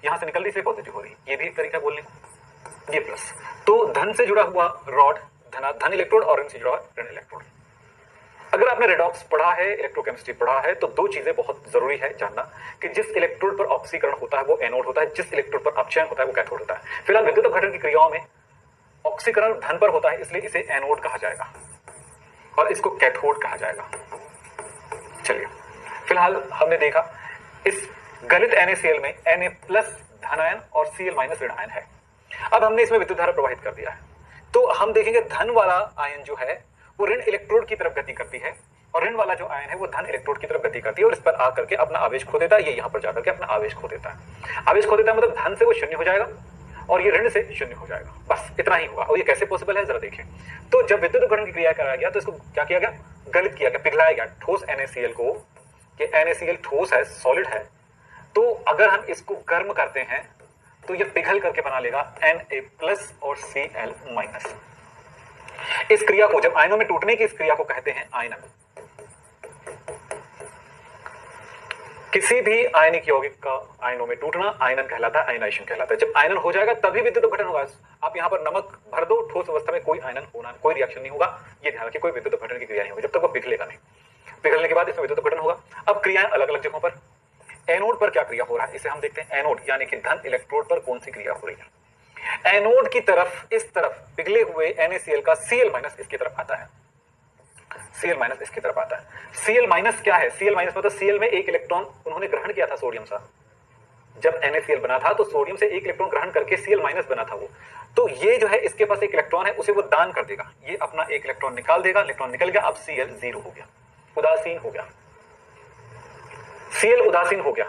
यहां से निकल रही इसलिए पॉजिटिव हो रही है। ये भी एक तरीका बोलने का, ये प्लस। तो धन से जुड़ा हुआ रॉड धन इलेक्ट्रोड और ऋण से जुड़ा हुआ ऋण इलेक्ट्रोड। अगर आपने रेडॉक्स पढ़ा है, इलेक्ट्रोकेमिस्ट्री पढ़ा है, तो दो चीजें बहुत जरूरी है जानना कि जिस इलेक्ट्रोड पर ऑक्सीकरण होता है वो एनोड होता है, जिस इलेक्ट्रोड पर अपचयन होता है वो कैथोड होता है। फिलहाल विद्युत अपघटन की क्रियाओं में ऑक्सीकरण धन पर होता है इसलिए इसे एनोड कहा जाएगा और इसको कैथोड कहा जाएगा। चलिए फिलहाल हमने देखा इस गलित NaCl में Na प्लस धन आयन और Cl माइनस ऋण आयन है। अब हमने इसमें विद्युत धारा प्रवाहित कर दिया है, तो हम देखेंगे धन वाला आयन जो है वो ऋण इलेक्ट्रोड की तरफ गति करती है, और ऋण वाला जो आयन है वो धन इलेक्ट्रोड की तरफ गति करती है, और इस पर आकर के अपना आवेश खो देता है। ये यहां पर जाकर के अपना आवेश खो देता है। आवेश खो देता है मतलब धन से वो शून्य हो जाएगा और ये ऋण से शून्य हो जाएगा, बस इतना ही होगा। और ये कैसे पॉसिबल है जरा देखें। तो जब विद्युत अपघटन की क्रिया कराया गया तो इसको क्या किया गया? गलित किया गया, पिघलाया गया ठोस NaCl को, कि NaCl ठोस है, सॉलिड है, तो अगर हम इसको गर्म करते हैं तो ये पिघल करके बना लेगा Na प्लस और Cl माइनस। इस क्रिया को, जब आयनों में टूटने की इस क्रिया को कहते हैं आयनन। किसी भी आयनिक यौगिक का आयनों में टूटना आयनन कहलाता है, आयनाइजेशन कहलाता है। जब आयनन हो जाएगा तभी विद्युत अपघटन होगा। आप यहां पर नमक भर दो, ठोस अवस्था में कोई आयनन होना, कोई रिएक्शन नहीं होगा, ये ध्यान रखिए, कोई विद्युत अपघटन की क्रिया नहीं होगी जब तक वो पिघलेगा नहीं। पिघलने के बाद इसमें विद्युत अपघटन होगा। अब क्रियाएं अलग अलग जगहों पर। एनोड पर क्या क्रिया हो रहा है इसे हम देखते हैं। एनोड यानी कि धन इलेक्ट्रोड पर कौन सी क्रिया हो रही है। एनोड की तरफ, इस तरफ पिघले हुए NaCl का Cl- इसकी तरफ आता है, Cl- इसकी तरफ आता है। Cl- क्या है? Cl- मतलब Cl में एक इलेक्ट्रॉन उन्होंने ग्रहण किया था सोडियम सा। जब NaCl बना था तो सोडियम से एक इलेक्ट्रॉन ग्रहण करके Cl- बना था वो। तो ये जो है इसके पास एक इलेक्ट्रॉन है, उसे वो दान कर देगा, ये अपना एक इलेक्ट्रॉन निकाल देगा, इलेक्ट्रॉन निकल गया, अब Cl 0 हो गया, उदासीन हो गया, Cl उदासीन हो गया।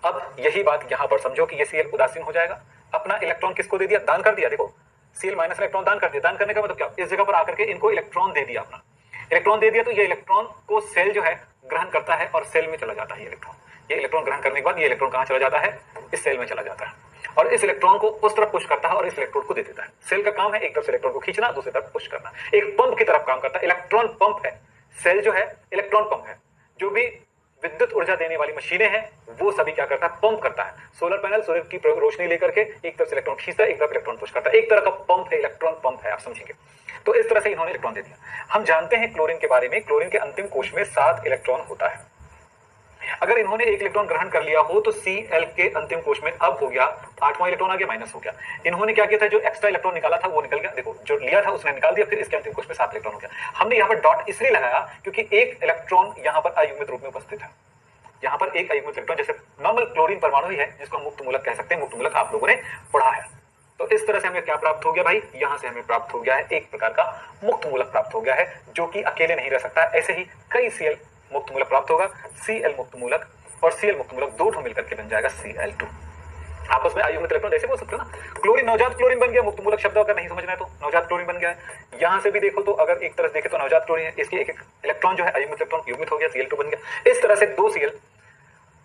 अब यही बात यहां पर समझो कि ये Cl उदासीन हो जाएगा, अपना इलेक्ट्रॉन किसको दे दिया? दान कर दिया। देखो Cl- इलेक्ट्रॉन दान कर दिया। दान करने का मतलब क्या? इस जगह पर आकर के इनको इलेक्ट्रॉन दे दिया, अपना इलेक्ट्रॉन दे दिया, तो ये इलेक्ट्रॉन को सेल जो है ग्रहण करता है और सेल में चला जाता है ये इलेक्ट्रॉन। ये इलेक्ट्रॉन ग्रहण करने के बाद ये इलेक्ट्रॉन कहां चला जाता है? इस सेल में चला जाता है और इस इलेक्ट्रॉन को उस तरफ पुश करता है और इस इलेक्ट्रोड को दे देता है। सेल का काम है एक तरफ से इलेक्ट्रॉन को खींचना, दूसरी तरफ पुश करना, एक पंप की तरफ काम करता है। इलेक्ट्रॉन पंप है सेल, जो है इलेक्ट्रॉन पंप है। जो भी विद्युत ऊर्जा देने वाली मशीनें हैं वो सभी क्या करता है? पंप करता है। सोलर पैनल सूर्य की रोशनी लेकर के एक तरफ से इलेक्ट्रॉन खींचता है, एक तरफ इलेक्ट्रॉन पुश करता है, एक तरह का पंप है, इलेक्ट्रॉन पंप है, आप समझेंगे। तो इस तरह से इन्होंने इलेक्ट्रॉन दे दिया। हम जानते हैं क्लोरीन के बारे में, क्लोरीन के अंतिम कोश में 7 इलेक्ट्रॉन होता है। अगर इन्होंने एक इलेक्ट्रॉन ग्रहण कर लिया हो तो Cl के अंतिम कोश में अब हो गया 8वां इलेक्ट्रॉन आ गया, माइनस हो गया। इन्होंने क्या किया था? जो एक्स्ट्रा इलेक्ट्रॉन निकाला था वो निकल गया, देखो जो लिया था उसने निकाल दिया, फिर इसके अंतिम कोश में 7 इलेक्ट्रॉन हो गया। हमने यहाँ पर डॉट इसलिए लगाया क्योंकि एक इलेक्ट्रॉन यहाँ पर अयुग्मित रूप में उपस्थित है। यहाँ पर एक अयुग्मित इलेक्ट्रॉन, जैसे नॉर्मल क्लोरीन परमाणु ही है जिसको हम मुक्त मूलक कह सकते हैं, मुक्त मूलक आप लोगों ने पढ़ा है। तो इस तरह से हमें क्या प्राप्त हो गया भाई? यहां से हमें प्राप्त हो गया है एक प्रकार का मुक्त मूलक प्राप्त हो गया है, जो कि अकेले नहीं रह सकता। ऐसे ही कई Cl मुक्त मूलक प्राप्त होगा, Cl मुक्त मूलक और Cl मुक्त मूलक दो मिलकर के बन जाएगा Cl2। आपस में अयुग्मित इलेक्ट्रॉन ऐसे बोल सकते हो ना। क्लोरीन नवजात क्लोरीन बन गया, मुक्त मूलक शब्द अगर नहीं समझना है तो नवजात क्लोरीन बन गया है। यहां से भी देखो तो अगर एक तरफ देखे तो नवजात क्लोरीन है, इसकी एक एक इलेक्ट्रॉन जो है अयुग्मित इलेक्ट्रॉन युग्मित हो गया, Cl2 बन गया। इस तरह से 2 Cl,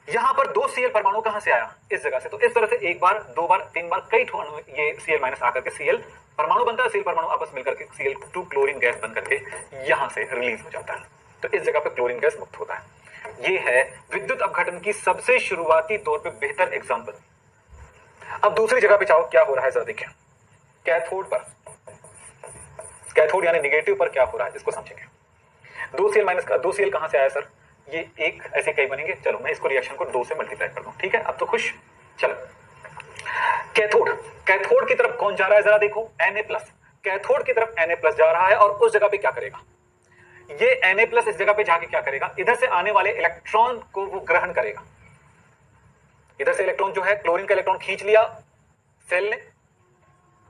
यहां पर 2 Cl परमाणु कहां से आया? इस जगह से। तो इस तरह से एक बार, दो बार, तीन बार, कई अणु ये Cl- आकर के Cl परमाणु बनता है। Cl परमाणु आपस मिलकर के Cl2 क्लोरीन गैस बन करके यहां से रिलीज हो जाता है। तो इस जगह पे क्लोरीन गैस मुक्त होता है। ये है विद्युत अपघटन की सबसे शुरुआती तौर पे बेहतर एग्जांपल। अब दूसरी जगह पे चाहो क्या हो रहा है जरा देखें। कैथोड पर, कैथोड यानी निगेटिव पर क्या हो रहा है इसको समझेंगे। 2 Cl- का 2 Cl कहां से आया सर? ये एक ऐसे कई बनेंगे। चलो मैं इसको रिएक्शन को 2 से मल्टीप्लाई कर दूं, ठीक है? अब तो खुश। चलो कैथोड, कैथोड की तरफ कौन जा रहा है जरा देखो, Na+। कैथोड की तरफ Na+ जा रहा है और उस जगह पे क्या करेगा? ये Na+ इस जगह पे जाके क्या करेगा? इधर से आने वाले इलेक्ट्रॉन को वो ग्रहण करेगा। इधर से इलेक्ट्रॉन जो है, क्लोरीन का इलेक्ट्रॉन खींच लिया सेल ने,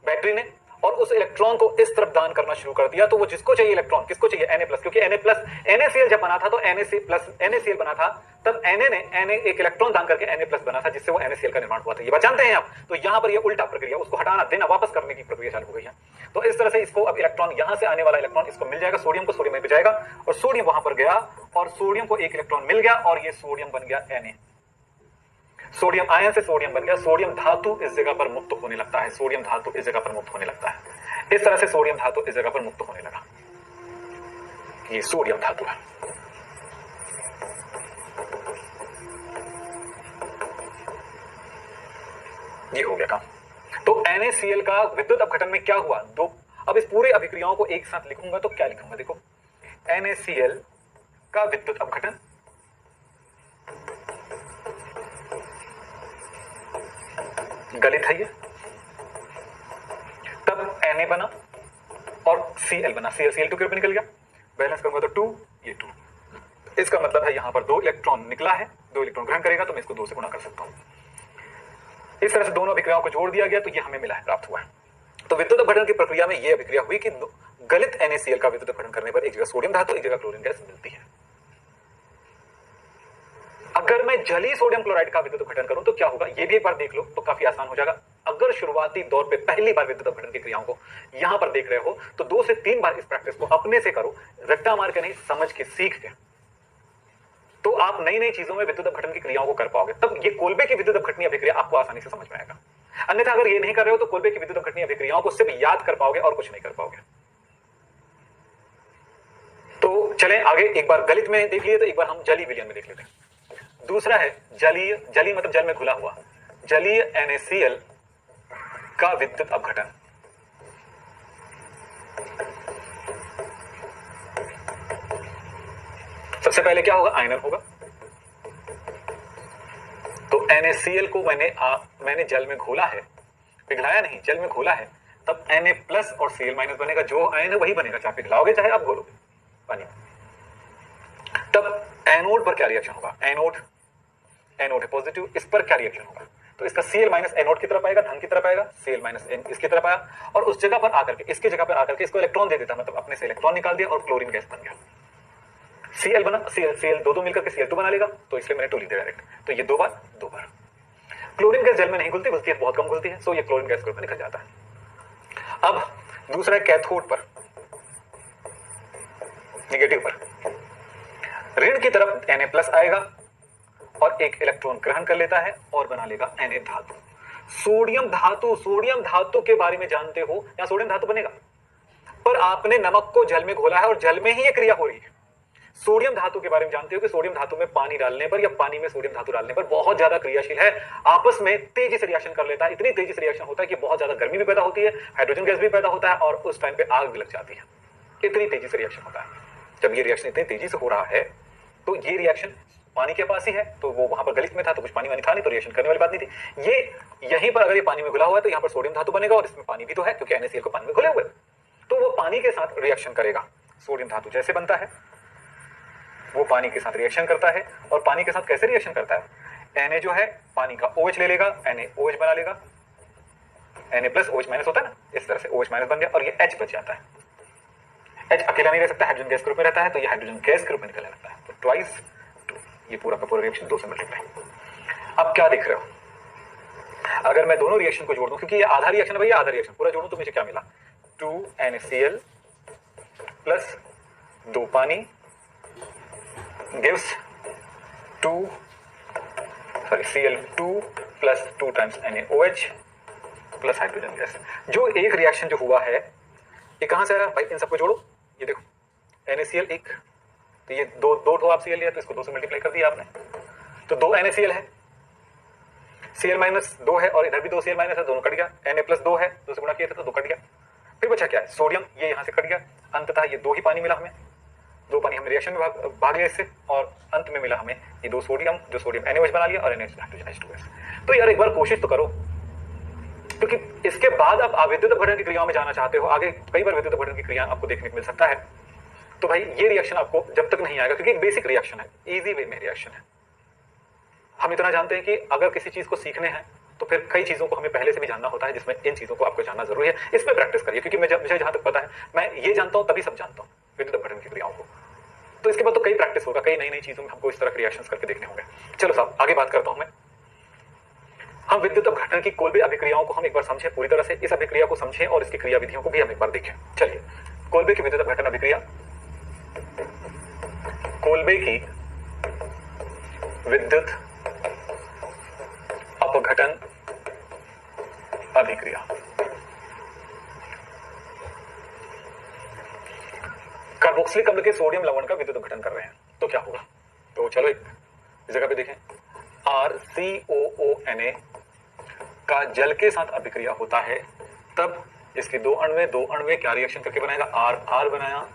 बैटरी ने, और उस इलेक्ट्रॉन को इस तरफ दान करना शुरू कर दिया। तो वो जिसको चाहिए इलेक्ट्रॉन, किसको चाहिए? Na+, क्योंकि NaCl जब बना था तो NaCl बना था, तब Na एक इलेक्ट्रॉन दान करके Na+ बना था, जिससे वो NaCl का निर्माण हुआ था। ये बात जानते हैं आप? तो यहां पर ये उल्टा प्रक्रिया, उसको हटाना देना वापस करने की प्रक्रिया चालू हो गई है। तो इस तरह से इसको अब इलेक्ट्रॉन, यहां से आने वाला इलेक्ट्रॉन इसको मिल जाएगा, सोडियम को, सोडियम में जाएगा और सोडियम वहां पर गया और सोडियम को एक इलेक्ट्रॉन मिल गया और ये सोडियम बन गया Na। सोडियम आयन से सोडियम बन गया। सोडियम धातु इस जगह पर मुक्त होने लगता है, सोडियम धातु इस जगह पर मुक्त होने लगता है। इस तरह से सोडियम धातु इस जगह पर मुक्त होने लगा। ये सोडियम धातु है। ये हो गया काम। तो NaCl का विद्युत अपघटन में क्या हुआ? दो। अब इस पूरे अभिक्रियाओं को एक साथ लिखूंगा तो क्या लिखूंगा? देखो NaCl का विद्युत अपघटन, गलित है ये, तब Na बना और Cl बना, Cl2 के रूप में निकल गया। बैलेंस करूंगा तो 2, ये 2। इसका मतलब है यहां पर 2 इलेक्ट्रॉन निकला है, 2 इलेक्ट्रॉन ग्रहण करेगा तो मैं इसको 2 से गुणा कर सकता हूं। इस तरह से दोनों अभिक्रियाओं को जोड़ दिया गया तो ये हमें मिला है, प्राप्त हुआ है। तो विद्युत अपघटन की प्रक्रिया में ये अभिक्रिया हुई कि गलित NaCl का विद्युत अपघटन करने पर एक जगह सोडियम धातु, एक जगह क्लोरीन गैस मिलती है। अगर मैं जलीय सोडियम क्लोराइड का विद्युत अपघटन करूं तो क्या होगा? ये भी एक बार देख लो तो काफी आसान हो जाएगा। अगर शुरुआती दौर पे पहली बार विद्युत अपघटन की क्रियाओं को यहां पर देख रहे हो तो 2 से 3 बार इस प्रैक्टिस को अपने से करो, रट्टा मार के नहीं, समझ के, सीख के, तो आप नई नई चीजों में विद्युत अपघटन की क्रियाओं को कर पाओगे। तब ये कोल्बे की विद्युत अपघटनीय अभिक्रिया आपको आसानी से समझ में आएगा। अन्यथा अगर ये नहीं कर रहे हो तो कोल्बे की विद्युत अपघटनीय अभिक्रियाओं को सिर्फ याद कर पाओगे और कुछ नहीं कर पाओगे। चले आगे, एक बार गलित में देख लिए तो एक बार हम जलीय विलयन में देख लेते हैं। दूसरा है जलीय, जलीय मतलब जल में घुला हुआ, जलीय NaCl का विद्युत अपघटन। सबसे पहले क्या होगा, आयनन होगा। तो NaCl को मैंने जल में घोला है, पिघलाया नहीं, जल में घोला है, तब Na प्लस और Cl माइनस बनेगा। जो आयन है वही बनेगा, चाहे पिघलाओगे चाहे आप घोलोगे पानी में। तब एनोड पर क्या रिएक्शन होगा, एनोड है पॉजिटिव, इस पर क्या रिएक्शन होगा, तो इसका Cl माइनस एनोड की तरफ आएगा, धन की तरफ आएगा, Cl माइनस एन इसकी तरफ आया, और उस जगह पर आकर के, इसकी जगह पर आकर के इसको इलेक्ट्रॉन दे देता, मतलब अपने से इलेक्ट्रॉन निकाल दिया और क्लोरीन गैस बन गया। Cl बना, Cl दो मिलकर के Cl2 बना लेगा, तो इसलिए मैंने 2 लिख दिया डायरेक्ट। तो ये दो बार क्लोरीन गैस जल में नहीं घुलती है, बहुत कम घुलती है, सो ये क्लोरीन गैस के रूप में निकल जाता है। अब दूसरा है कैथोड पर, नेगेटिव पर ऋण की तरफ Na प्लस आएगा और एक इलेक्ट्रॉन ग्रहण कर लेता है और बना लेगा Na धातु। सोडियम धातु के बारे में जानते हो, यहां सोडियम धातु बनेगा, पर आपने नमक को जल में घोला है और जल में ही ये क्रिया हो रही है। सोडियम धातु के बारे में जानते हो कि सोडियम धातु में पानी डालने पर या पानी में सोडियम धातु डालने पर बहुत ज्यादा क्रियाशील है, आपस में तेजी से रिएक्शन कर लेता है। इतनी तेजी से रिएक्शन होता है कि बहुत ज्यादा गर्मी भी पैदा होती है, हाइड्रोजन गैस भी पैदा होता है और उस टाइम पे आग भी लग जाती है। इतनी तेजी से रिएक्शन होता है। जब ये रिएक्शन इतनी तेजी से हो रहा है तो ये रिएक्शन पानी के पास ही है, तो वो वहां पर गलित में था तो कुछ पानी वानी था नहीं, तो रिएक्शन करने वाली बात नहीं थी। ये यहीं पर अगर ये पानी में घुला हुआ है तो यहाँ पर सोडियम धातु बनेगा और इसमें पानी भी तो है क्योंकि NaCl को पानी में घुले हुए, तो वो पानी के साथ रिएक्शन करेगा। सोडियम धातु जैसे बनता है वो पानी के साथ रिएक्शन करता है, और पानी के साथ कैसे रिएक्शन करता है, Na जो है पानी का OH ले लेगा, NaOH बना लेगा, Na प्लस OH माइनस होता है ना, इस तरह से OH माइनस बन गया और ये H बच जाता है। H अकेला नहीं रह सकता, हाइड्रोजन गैस के रूप में रहता है, तो ये हाइड्रोजन गैस के रूप में निकलने लगता है। तो ट्वाइस 2, ये पूरा का पूरा रिएक्शन 2 से मल्टीप्लाई। अब क्या दिख रहे हो, अगर मैं दोनों रिएक्शन को जोड़ दूं, क्योंकि ये आधा रिएक्शन है भैया, आधा रिएक्शन पूरा जोड़ूं तो मुझे क्या मिला, 2 NaCl प्लस 2 पानी gives Cl2 plus 2 times NaOH plus hydrogen gas. जो एक रिएक्शन जो हुआ है ये कहां से आ रहा है भाई, इन सबको जोड़ो, ये देखो NaCl एक, तो ये दो ठो आप Cl लिया तो इसको 2 से मल्टीप्लाई कर दिया आपने, तो 2 NaCl है, Cl माइनस 2 है और इधर भी 2 Cl माइनस है, दोनों कट गया, Na प्लस 2 है, 2 से गुणा किया था तो 2 कट गया, फिर बचा क्या है सोडियम, ये यहां से कट गया, अंततः ये 2 ही पानी मिला हमें, 2 पानी हमें रिएक्शन में भाग लिया इससे, और अंत में मिला हमें ये 2 सोडियम, जो सोडियम NaOH बना लिया और NaOH हाइड्रोजन H2S। तो यार एक बार कोशिश तो करो, क्योंकि इसके बाद आप विद्युत अपघटन की क्रियाओं में जाना चाहते हो, आगे कई बार विद्युत अपघटन की क्रिया आपको देखने को मिल सकता है। तो भाई ये रिएक्शन आपको जब तक नहीं आएगा, क्योंकि एक बेसिक रिएक्शन है, इजी वे में रिएक्शन है, हम इतना जानते हैं कि अगर किसी चीज को सीखने हैं तो फिर कई चीजों को हमें पहले से भी जानना होता है, जिसमें इन चीजों को आपको जानना जरूरी है। इसमें प्रैक्टिस करिए, क्योंकि मुझे जहां तक पता है, मैं ये जानता हूं तभी सब जानता हूं विद्युत अपघटन की क्रियाओं को, तो इसके बाद तो कई प्रैक्टिस होगा, कई नई नई चीजों में हमको इस तरह के रिएक्शंस करके देखने होंगे। चलो साहब आगे बात करता हूं मैं, हम विद्युत अपघटन की कोलबे अभिक्रियाओं को हम एक बार समझें पूरी तरह से, इस अभिक्रिया को समझें और इसकी क्रिया विधियों को भी हम एक बार देखें। चलिए कोलबे की विद्युत अपघटन अभिक्रिया, कोलबे की विद्युत अपघटन अभिक्रिया। कार्बोक्सिलिक अम्ल के सोडियम लवण का विद्युत अपघटन कर रहे हैं तो क्या होगा, तो चलो एक इस जगह पे देखें, RCOONA का जल के साथ अभिक्रिया होता है, तब इसके दो अणु क्या रिएक्शन करके बनाएगा, R बनाया,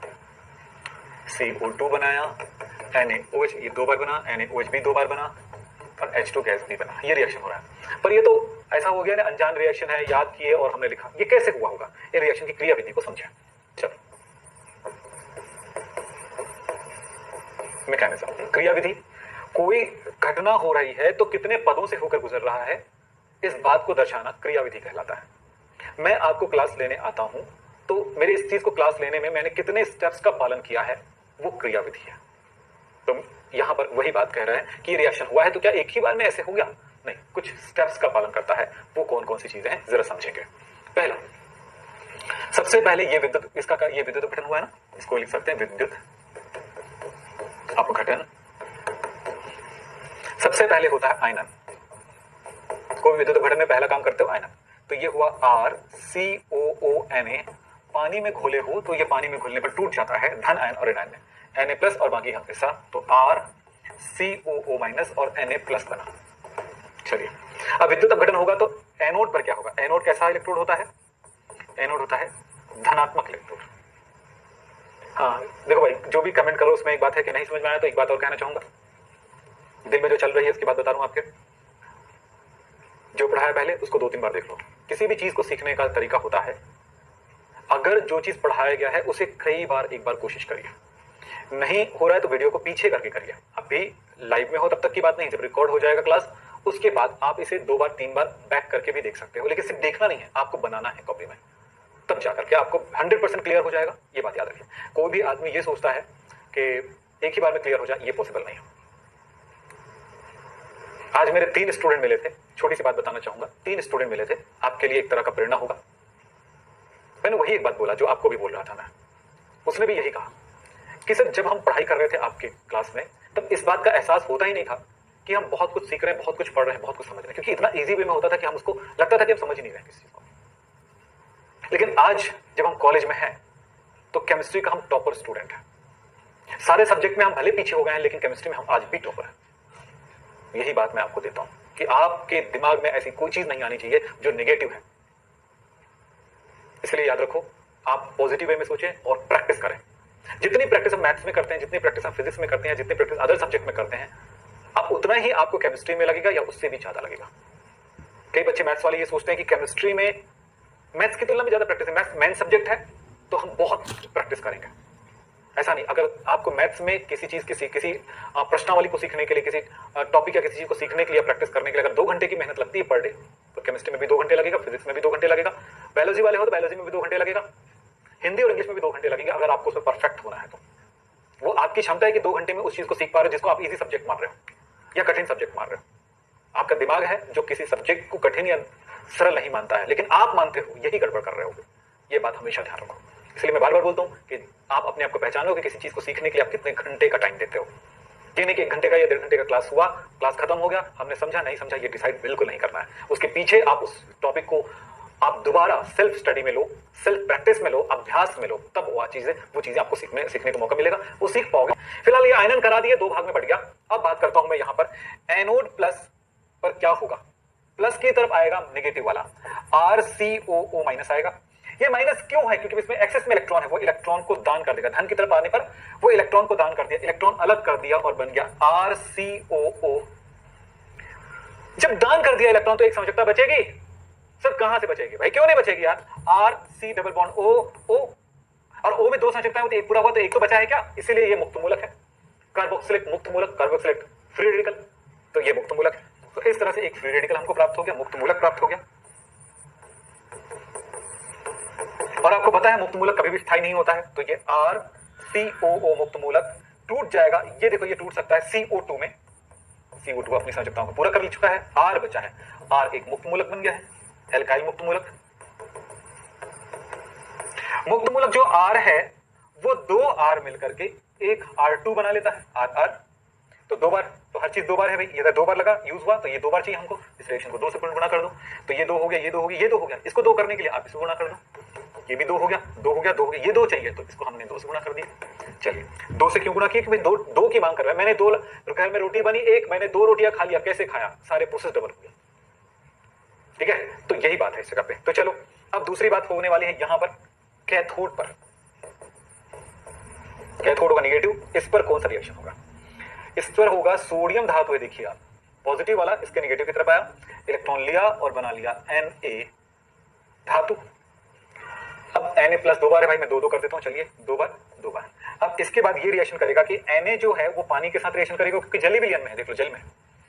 CO2 बनाया, NaOH ये 2 बार बना, NaOH भी 2 बार बना और H2 गैस भी बना, ये रिएक्शन हो रहा है। पर ये तो ऐसा हो गया ना, अनजान रिएक्शन है, याद किए और हमने लिखा, ये कैसे हुआ होगा, ये रिएक्शन की क्रिया विधि को समझें। चलो मैकेनिज्म, क्रिया विधि, कोई घटना हो रही है तो कितने पदों से होकर गुजर रहा है, इस बात को दर्शाना क्रिया विधि कहलाता है। मैं आपको क्लास लेने आता हूं तो मेरे इस चीज को क्लास लेने में मैंने कितने स्टेप्स का पालन किया है, वो क्रिया विधि है। तो यहां पर वही बात कह रहा है कि रिएक्शन हुआ है तो क्या एक ही बार में ऐसे हो गया, नहीं, कुछ स्टेप्स का पालन करता है। वो कौन कौन सी चीजें हैं जरा समझेंगे। पहला, सबसे पहले ये विद्युत, ये विद्युत अपघटन हुआ है ना, इसको लिख सकते हैं विद्युत अपघटन। सबसे पहले होता है आयनन, कोई विद्युत अपघटन में पहला काम करते हो आयनन, तो ये हुआ RCOONA, पानी में घोले हो तो ये पानी में घुलने पर टूट जाता है धन आयन और ऋण आयन में, Na+ और बाकी हिस्सा, तो RCOO- और Na+ बना। चलिए, अब विद्युत अपघटन होगा तो एनोड पर क्या होगा? एनोड कैसा इलेक्ट्रोड होता है? एनोड होता है धनात्मक इलेक्ट्रोड। हाँ देखो भाई, जो भी कमेंट करो उसमें एक बात है कि नहीं समझ में आया तो एक बात और कहना चाहूंगा, दिल में जो चल रही है उसकी बात बता रहा हूं आपके। जो पढ़ा है पहले उसको 2-3 बार देख लो। किसी भी चीज को सीखने का तरीका होता है, अगर जो चीज पढ़ाया गया है उसे कई बार एक बार कोशिश करिए, नहीं हो रहा है तो वीडियो को पीछे करके करिए। अभी लाइव में हो तब तक की बात नहीं, जब रिकॉर्ड हो जाएगा क्लास उसके बाद आप इसे 2 बार 3 बार बैक करके भी देख सकते हो, लेकिन सिर्फ देखना नहीं है, आपको बनाना है कॉपी में, तब जाकर के आपको 100% क्लियर हो जाएगा। ये बात याद रखिए। कोई भी आदमी ये सोचता है कि एक ही बार में क्लियर हो जाए, ये पॉसिबल नहीं है। आज मेरे 3 स्टूडेंट मिले थे, छोटी सी बात बताना चाहूंगा। 3 स्टूडेंट मिले थे, आपके लिए एक तरह का प्रेरणा होगा। मैंने वही एक बात बोला जो आपको भी बोल रहा था मैं। उसने भी यही कहा कि सर जब हम पढ़ाई कर रहे थे आपके क्लास में तब इस बात का एहसास होता ही नहीं था कि हम बहुत कुछ सीख रहे हैं, बहुत कुछ पढ़ रहे हैं, बहुत कुछ समझ रहे हैं, क्योंकि इतना इजी वे में होता था कि हम उसको लगता था कि हम समझ ही नहीं रहे किसी चीज को। लेकिन आज जब हम कॉलेज में हैं तो केमिस्ट्री का हम टॉपर स्टूडेंट हैं। सारे सब्जेक्ट में हम भले पीछे हो गए हैं लेकिन केमिस्ट्री में हम आज भी टॉपर हैं। यही बात मैं आपको देता हूं कि आपके दिमाग में ऐसी कोई चीज नहीं आनी चाहिए जो नेगेटिव है। इसलिए याद रखो, आप पॉजिटिव वे में सोचें और प्रैक्टिस करें। जितनी प्रैक्टिस हम मैथ्स में करते हैं, जितनी प्रैक्टिस हम फिजिक्स में करते हैं, जितनी प्रैक्टिस अदर सब्जेक्ट में करते हैं, अब उतना ही आपको केमिस्ट्री में लगेगा या उससे भी ज्यादा लगेगा। कई बच्चे मैथ्स वाले ये सोचते हैं कि केमिस्ट्री में मैथ्स की तुलना में ज्यादा प्रैक्टिस है, मैथ्स मेन सब्जेक्ट है तो हम बहुत प्रैक्टिस करेंगे। ऐसा नहीं। अगर आपको मैथ्स में किसी चीज किसी प्रश्नावली को सीखने के लिए, किसी टॉपिक या किसी चीज को सीखने के लिए, प्रैक्टिस करने के लिए अगर 2 घंटे की मेहनत लगती है पर डे, तो केमिस्ट्री में भी 2 घंटे लगेगा, फिजिक्स में भी 2 घंटे लगेगा, बायोलॉजी वाले हो तो बायोलॉजी में भी 2 घंटे लगेगा, हिंदी और इंग्लिश में भी 2 घंटे लगेगा। अगर आपको उसमें परफेक्ट होना है तो वो आपकी क्षमता है कि 2 घंटे में उस चीज को सीख पा रहे हो जिसको आप इजी सब्जेक्ट मान रहे हो या कठिन सब्जेक्ट मान रहे हो। आपका दिमाग है जो किसी सब्जेक्ट को कठिन या सरल नहीं मानता है, लेकिन आप मानते हो, यही गड़बड़ कर रहे हो। ये बात हमेशा ध्यान रखो। इसलिए मैं बार बार बोलता हूं कि आप अपने आप को पहचानो कि किसी चीज को सीखने के लिए आप कितने घंटे का टाइम देते हो। ये नहीं कि 1 घंटे का या 1.5 घंटे का क्लास हुआ, क्लास खत्म हो गया, हमने समझा नहीं समझा, ये डिसाइड बिल्कुल नहीं करना है। उसके पीछे आप उस टॉपिक को आप दोबारा सेल्फ स्टडी में लो, सेल्फ प्रैक्टिस में लो, अभ्यास में लो, तब वो चीजें आपको सीखने का मौका मिलेगा, वो सीख पाओगे। फिलहाल ये आयनन करा दिए, 2 भाग में बढ़ गया। अब बात करता हूं मैं यहां पर एनोड प्लस पर क्या होगा। प्लस की तरफ आएगा नेगेटिव वाला, RCOO- आएगा। ये माइनस क्यों है? क्योंकि इसमें एक्सेस में इलेक्ट्रॉन है, वो इलेक्ट्रॉन को दान कर देगा। धन की तरफ आने पर वो इलेक्ट्रॉन को दान कर दिया, इलेक्ट्रॉन अलग कर दिया और बन गया RCOO। जब दान कर दिया इलेक्ट्रॉन तो एक संयोजकता बचेगी। सर कहां से बचेगी भाई? क्यों नहीं बचेगी यार? RC_O और O में 2 संयोजकताएं होती है, एक पूरा हुआ तो एक तो बचा है क्या? इसीलिए ये मुक्त मूलक है। कार्बोक्सिलेट मुक्त मूलक, कार्बोक्सिलेट फ्री रेडिकल, तो ये मुक्त मूलक है। तो इस तरह से एक फ्री रेडिकल हमको प्राप्त हो गया, मुक्त मूलक प्राप्त हो गया। और आपको पता है मुक्त मूलक कभी भी स्थायी नहीं होता है, तो ये RCOO मुक्त मूलक टूट जाएगा। ये देखो, ये टूट सकता है CO2 में। CO2 अपनी संयोजकताओं को पूरा कर चुका है, R बचा है। R एक मुक्त मूलक बन गया है, एल्काइल मुक्त मूलक। मुक्त मूलक जो R है वो 2 R मिलकर के एक R2 बना लेता है, RR। तो 2 बार, तो हर चीज 2 बार है भाई। ये 2 बार लगा, यूज हुआ, तो ये 2 बार चाहिए हमको। इस रिएक्शन को 2 से गुणा कर दो, तो ये 2 हो गया, ये 2 हो गया, ये 2 हो गया। इसको 2 करने के लिए आप इसको गुणा कर दो, ये भी 2 हो गया, 2 हो गया, 2 हो गया, ये 2 चाहिए तो इसको हमने 2 से गुणा कर दिया। चलिए, 2 से क्यों गुणा किया? कि भाई 2 की मांग कर रहा है। मैंने 2 घर में रोटी बनी, एक मैंने 2 रोटियां खा लिया, कैसे खाया? सारे प्रोसेस डबल हो गया। ठीक है, तो यही बात है इस जगह पे। तो चलो, अब दूसरी बात होने वाली है यहां पर कैथोड पर। कैथोड होगा नेगेटिव, इस पर कौन सा रिएक्शन होगा? इस पर होगा सोडियम धातु है, देखिए आप, पॉजिटिव वाला इसके नेगेटिव की तरफ आया, इलेक्ट्रॉन लिया और बना लिया Na धातु। अब Na+ 2 बार है भाई, मैं 2 कर देता हूं। चलिए, 2 बार 2 बार। अब इसके बाद ये रिएक्शन करेगा कि Na जो है वो पानी के साथ रिएक्शन करेगा, क्योंकि जल विलयन में है, देख लो जल में,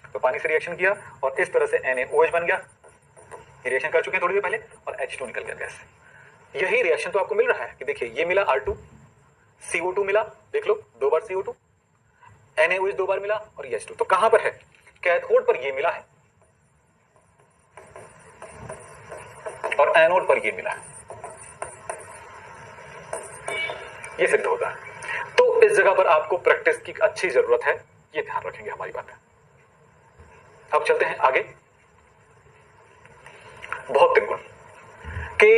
तो पानी से रिएक्शन किया और इस तरह से NaOH बन गया। ये रिएक्शन कर चुके हैं थोड़ी देर पहले, और H2 निकल गया गैस। यही रिएक्शन तो आपको मिल रहा है कि देखिए, ये मिला R2, CO2 मिला, देख लो 2 बार CO2, NaOH 2 बार मिला और ये H2। तो कहां पर है? कैथोड पर ये मिला है और एनोड पर ये मिला है, ये सिद्ध होता है। तो इस जगह पर आपको प्रैक्टिस की अच्छी जरूरत है, ये ध्यान रखेंगे हमारी बात है। अब चलते हैं आगे। भौतिक गुण कि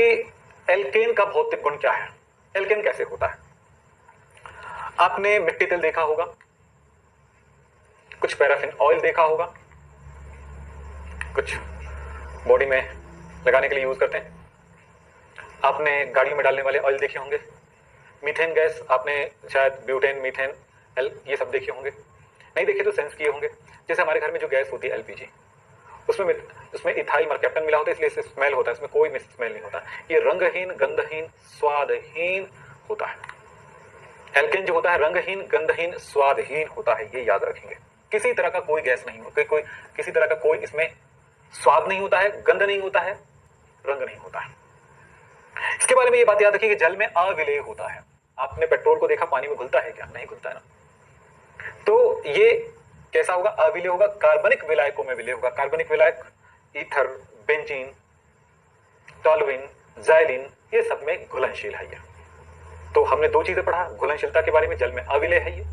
एल्केन का भौतिक गुण क्या है, एल्केन कैसे होता है। आपने मिट्टी तेल देखा होगा, कुछ पैराफिन ऑयल देखा होगा, कुछ बॉडी में लगाने के लिए यूज करते हैं। आपने गाड़ियों में डालने वाले ऑयल देखे होंगे। मीथेन गैस आपने शायद ब्यूटेन, मीथेन, ये सब देखे होंगे। नहीं देखे तो सेंस किए होंगे। जैसे हमारे घर में जो गैस होती है एलपीजी, उसमें इथाइल मरकैप्टन मिला होता है, इसलिए स्मेल होता है, इसमें कोई स्मेल नहीं होता। ये रंगहीन, गंधहीन, स्वादहीन होता है। एल्केन जो होता है रंगहीन, गंधहीन, स्वादहीन होता है, ये याद रखेंगे। किसी तरह का कोई गैस नहीं होता, किसी तरह का कोई इसमें स्वाद नहीं होता है, गंध नहीं होता है, रंग नहीं होता है। इसके बारे में ये बात याद रखिए कि जल में अविलेय होता है। आपने पेट्रोल को देखा, पानी में घुलता है क्या? नहीं घुलता है ना। तो ये कैसा होगा? अविलेय होगा, कार्बनिक विलायकों में विलेय होगा। कार्बनिक विलायक ईथर, बेंजीन, टॉलुइन, ज़ाइलिन, ये सब में घुलनशील है। ये तो हमने दो चीजें पढ़ा घुलनशीलता के बारे में। जल में अविलेय है, ये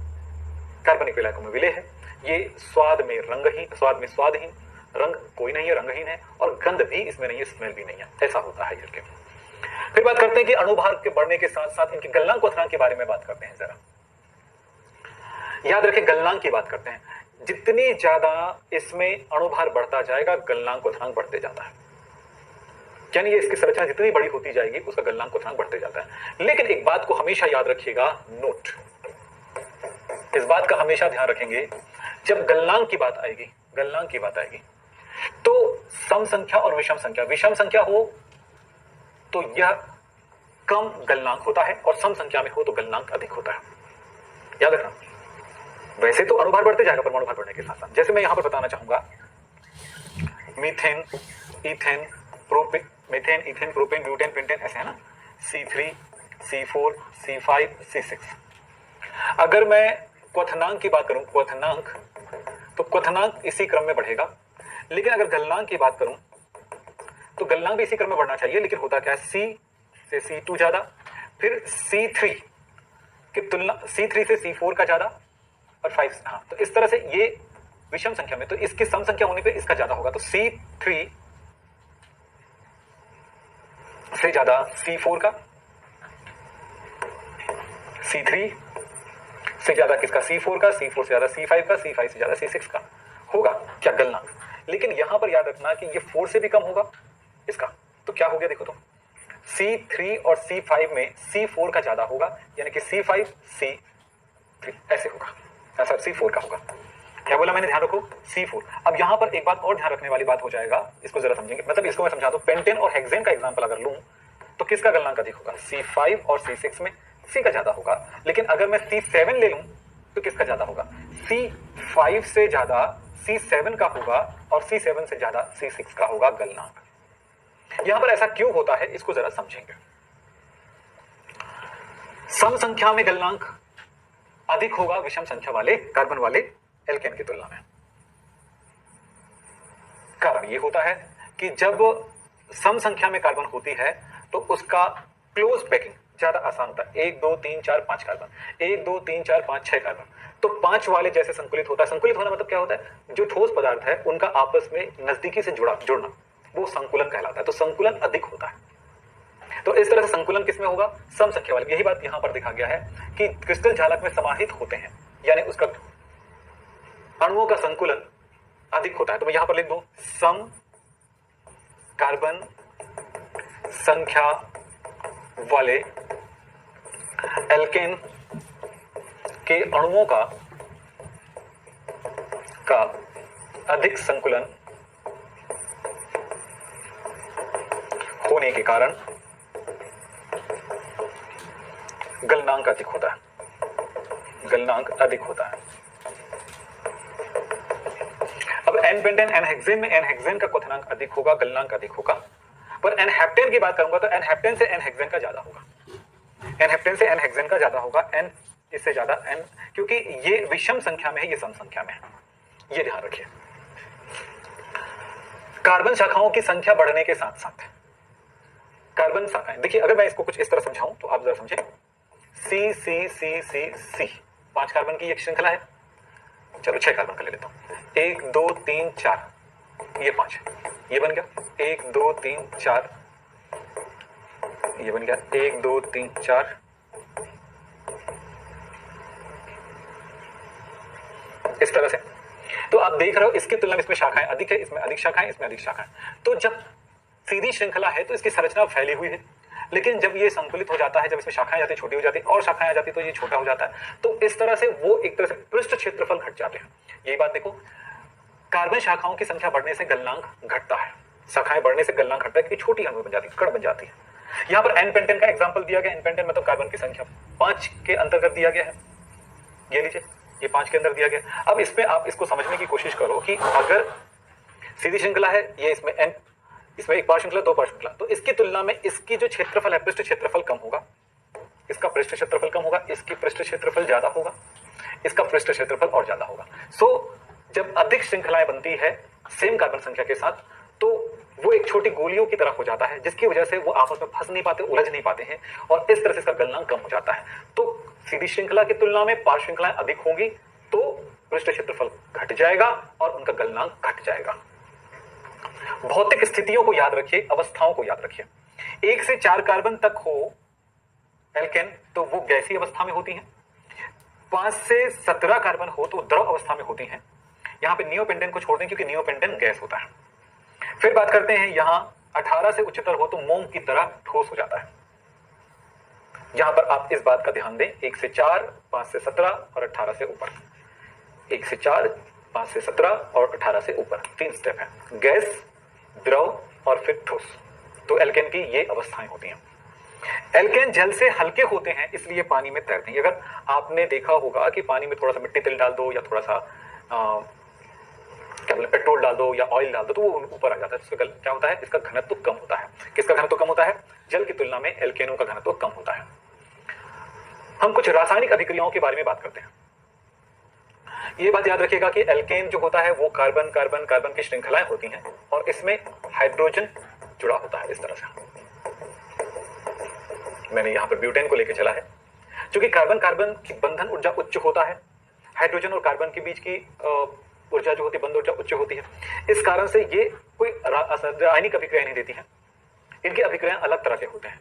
कार्बनिक विलायकों में विलेय है, ये स्वाद में रंगहीन, स्वाद में स्वादहीन, रंग कोई नहीं है, रंगहीन है, और गंध भी इसमें नहीं है, स्मेल भी नहीं है। ऐसा होता है जल के। फिर बात करते हैं कि अणुभार के बढ़ने के साथ साथ इनके गलनांक क्वथनांक के बारे में बात करते हैं। जरा याद रखें, गलनांक की बात करते हैं। जितनी ज्यादा इसमें अणुभार बढ़ता जाएगा, गलनांक क्वथनांक बढ़ते जाता है। यानी ये इसकी संरचना जितनी बड़ी होती जाएगी, उसका गलनांक क्वथनांक बढ़ते जाता है। लेकिन एक बात को हमेशा याद रखिएगा, नोट, इस बात का हमेशा ध्यान रखेंगे, जब गलनांक की बात आएगी, गलनांक की बात आएगी, तो सम संख्या और विषम संख्या हो तो यह कम गलनांक होता है, और सम संख्या में हो तो गलनांक अधिक होता है। याद रखना। वैसे तो अणुभार बढ़ते जाएगा परमाणु भार बढ़ने के साथ साथ। जैसे मैं यहां पर बताना चाहूंगा, methane, ethane, methane, ethane, propane, butane, pentane, ऐसे है ना, C3, C4, C5, C6। अगर मैं क्वथनांक की बात करूं, क्वथनांक, तो क्वथनांक इसी क्रम में बढ़ेगा। लेकिन अगर गलनांक की बात करूं तो गलनांक भी इसी क्रम में बढ़ना चाहिए। लेकिन होता क्या है, C से C2 ज्यादा, फिर C3 की तुलना, C3 से C4 का ज्यादा, और 5, हाँ, तो इस तरह से ये विषम संख्या में, तो इसकी सम संख्या होने पे इसका ज्यादा होगा। तो C3 से ज्यादा C4 का, C3 से ज्यादा किसका? C4 का, C4 से ज्यादा C5 का, C5 से ज्यादा C6 का होगा क्या? गलनांक। लेकिन यहां पर याद रखना कि ये 4 से भी कम होगा इसका। तो क्या हो गया देखो, तो C3 और C5 में C4 का ज्यादा होगा, यानी कि C5 C3 ऐसे होगा, ऐसा C4 का होगा। क्या बोला मैंने? ध्यान रखो, C4। अब यहां पर एक बात और ध्यान रखने वाली बात हो जाएगा, इसको जरा समझेंगे। मतलब इसको मैं समझा दूं, पेंटेन और हेक्सेन का एग्जांपल अगर लूं तो किसका गलनांक अधिक होगा? C5 और C6 में C का ज्यादा होगा। लेकिन अगर मैं C7 ले लूं तो किसका ज्यादा होगा? C5 से ज्यादा C7 का होगा, और C7 से ज्यादा C6 का होगा गलनांक। यहां पर ऐसा क्यों होता है, इसको जरा समझेंगे। सम संख्या में गलनांक अधिक होगा विषम संख्या वाले कार्बन वाले एल्केन की तुलना में। कारण यह होता है कि जब सम संख्या में कार्बन होती है तो उसका क्लोज पैकिंग ज्यादा आसान होता है। 1 2 3 4 5 कार्बन, 1 2 3 4 5 6 कार्बन, तो 5 वाले जैसे संकुलित होता है। संकुलित होना मतलब क्या होता है? जो ठोस पदार्थ है उनका आपस में नजदीकी से जुड़ना, वो संकुलन कहलाता है। तो संकुलन अधिक होता है। तो इस तरह से संकुलन किसमें होगा? सम संख्या वाले। यही बात यहां पर देखा गया है कि क्रिस्टल झालक में समाहित होते हैं, यानी उसका अणुओं का संकुलन अधिक होता है। तो मैं यहां पर लिख दूं, सम कार्बन संख्या वाले एल्केन के अणुओं का अधिक संकुलन होने के कारण गलनांक अधिक होता है, गलनांक अधिक होता है। अब एन पेंटेन एन हेक्सेन में एन हेक्सेन का क्वथनांक अधिक होगा, गलनांक अधिक होगा। पर एन हेप्टेन की बात करूंगा तो एन हेप्टेन से एन हेक्सेन का ज्यादा होगा, एन हेप्टेन से एन हेक्सेन का ज्यादा होगा, एन इससे ज्यादा एन, क्योंकि ये विषम संख्या में है, ये सम संख्या में है। ये ध्यान रखिए। कार्बन शाखाओं की संख्या बढ़ने के साथ साथ कार्बन शाखाएं, देखिए अगर मैं इसको कुछ इस तरह समझाऊं तो आप जरा समझें। सी सी सी सी सी 5 कार्बन की एक श्रृंखला है। चलो 6 कार्बन का ले लेता हूं। 1 2 3 4, ये 5, ये बन गया। 1 2 3 4, ये बन गया। 1 2 3 4, इस तरह से। तो आप देख रहे हो इसकी तुलना में इसमें शाखाएं अधिक है, इसमें अधिक शाखाएं, इसमें अधिक शाखाएं। तो जब सीधी श्रृंखला है तो इसकी संरचना फैली हुई है, लेकिन जब ये संकुलित हो जाता है, जब इसमें शाखाएं जाती छोटी हो जाती और शाखाएं आ जाती तो ये छोटा हो जाता है। तो इस तरह से वो एक तरह से पृष्ठ क्षेत्रफल घट जाते हैं। यही बात देखो, कार्बन शाखाओं की संख्या बढ़ने से गलनांक घटता है, शाखाएं बढ़ने से गलनांक घटता है क्योंकि छोटी अणु बन जाती है, कण बन जाती है। यहां पर एन पेंटेन का एग्जांपल दिया गया। एन पेंटेन मतलब कार्बन की संख्या 5 के अंतर्गत दिया गया है। ये लीजिए, ये 5 के अंदर दिया गया। अब इसमें आप इसको समझने की कोशिश करो कि अगर सीधी श्रृंखला है, ये इसमें एन, इसमें एक पार श्रृंखला, 2 पार श्रृंखला, तो इसकी तुलना में इसकी जो क्षेत्रफल है, पृष्ठ क्षेत्रफल कम होगा, इसका पृष्ठ क्षेत्रफल कम होगा, इसकी पृष्ठ क्षेत्रफल ज्यादा होगा, इसका पृष्ठ क्षेत्रफल और ज्यादा होगा। जब अधिक श्रृंखलाएं बनती है सेम कार्बन संख्या के साथ, तो वो एक छोटी गोलियों की तरह हो जाता है, जिसकी वजह से वो आपस में फंस नहीं पाते, उलझ नहीं पाते हैं, और इस तरह से इसका गलनांक कम हो जाता है। तो सीधी श्रृंखला की तुलना में पार श्रृंखलाएं अधिक होंगी तो पृष्ठ क्षेत्रफल घट जाएगा और उनका गलनांक घट जाएगा। भौतिक स्थितियों को याद रखिए, अवस्थाओं को याद रखिए। 1 से 4 कार्बन तक हो एल्केन तो वो गैसीय अवस्था में होती हैं। 5 से 17 कार्बन हो तो द्रव अवस्था में होती हैं। यहां पे नियोपेंटेन को छोड़ दें क्योंकि नियोपेंटेन गैस होता है। फिर बात करते हैं यहां 18 से उच्चतर हो तो मोम की तरह ठोस हो जाता है। यहां पर आप इस बात का ध्यान दें, 1 से 4, 5 से 17 और 18 से ऊपर। 1 से 4, 5 से 17 और 18 से ऊपर 3 स्टेप है, गैस, द्रव और फिर ठोस। तो एल्केन की ये अवस्थाएं होती हैं। एल्केन जल से हल्के होते हैं इसलिए पानी में तैरते हैं। अगर आपने देखा होगा कि पानी में थोड़ा सा मिट्टी तेल डाल दो या थोड़ा सा क्या बोले पेट्रोल डाल दो या ऑयल डाल दो तो वो ऊपर आ जाता है। इसका क्या होता है, इसका घनत्व कम होता है। किसका घनत्व कम होता है? जल की तुलना में एल्केनों का घनत्व कम होता है। हम कुछ रासायनिक अभिक्रियाओं के बारे में बात करते हैं। ये बात याद रखिएगा कि एल्केन जो होता है वो कार्बन कार्बन कार्बन की श्रृंखलाएं होती हैं और इसमें हाइड्रोजन जुड़ा होता है। इस तरह से मैंने यहां पर ब्यूटेन को लेकर चला है, क्योंकि कार्बन कार्बन की बंधन ऊर्जा उच्च होता है, हाइड्रोजन और कार्बन के बीच की ऊर्जा जो होती है, बंध ऊर्जा उच्च होती है। इस कारण से ये कोई रासायनिक अभिक्रिया नहीं देती है, इनकी अभिक्रियाएं अलग तरह के होते हैं।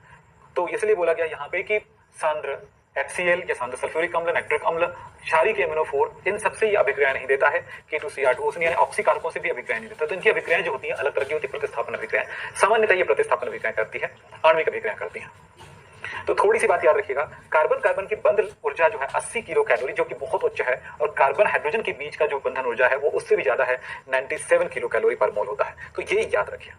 तो इसलिए बोला गया यहाँ पे कि सांद्र HCl या सांद्र सल्फ्यूरिक अम्ल, नाइट्रिक अम्ल, क्षारीय एमिनोफोर, इन सबसे ये अभिक्रिया नहीं देता है। K2Cr2 यानी ऑक्सीकारकों से भी अभिक्रिया नहीं देता। तो इनकी अभिक्रियाएं जो होती हैं अलग तरह की होती है, प्रतिस्थापन अभिक्रियाएं। सामान्यतः ये प्रतिस्थापन अभिक्रिया करती है, आणविक अभिक्रिया करती है। तो थोड़ी सी बात याद रखिएगा, कार्बन कार्बन की बंध ऊर्जा जो है 80 किलो कैलोरी, जो कि बहुत उच्च है, और कार्बन हाइड्रोजन के बीच का जो बंधन ऊर्जा है वो उससे भी ज्यादा है, 97 किलो कैलोरी पर मोल होता है। तो ये याद रखिए,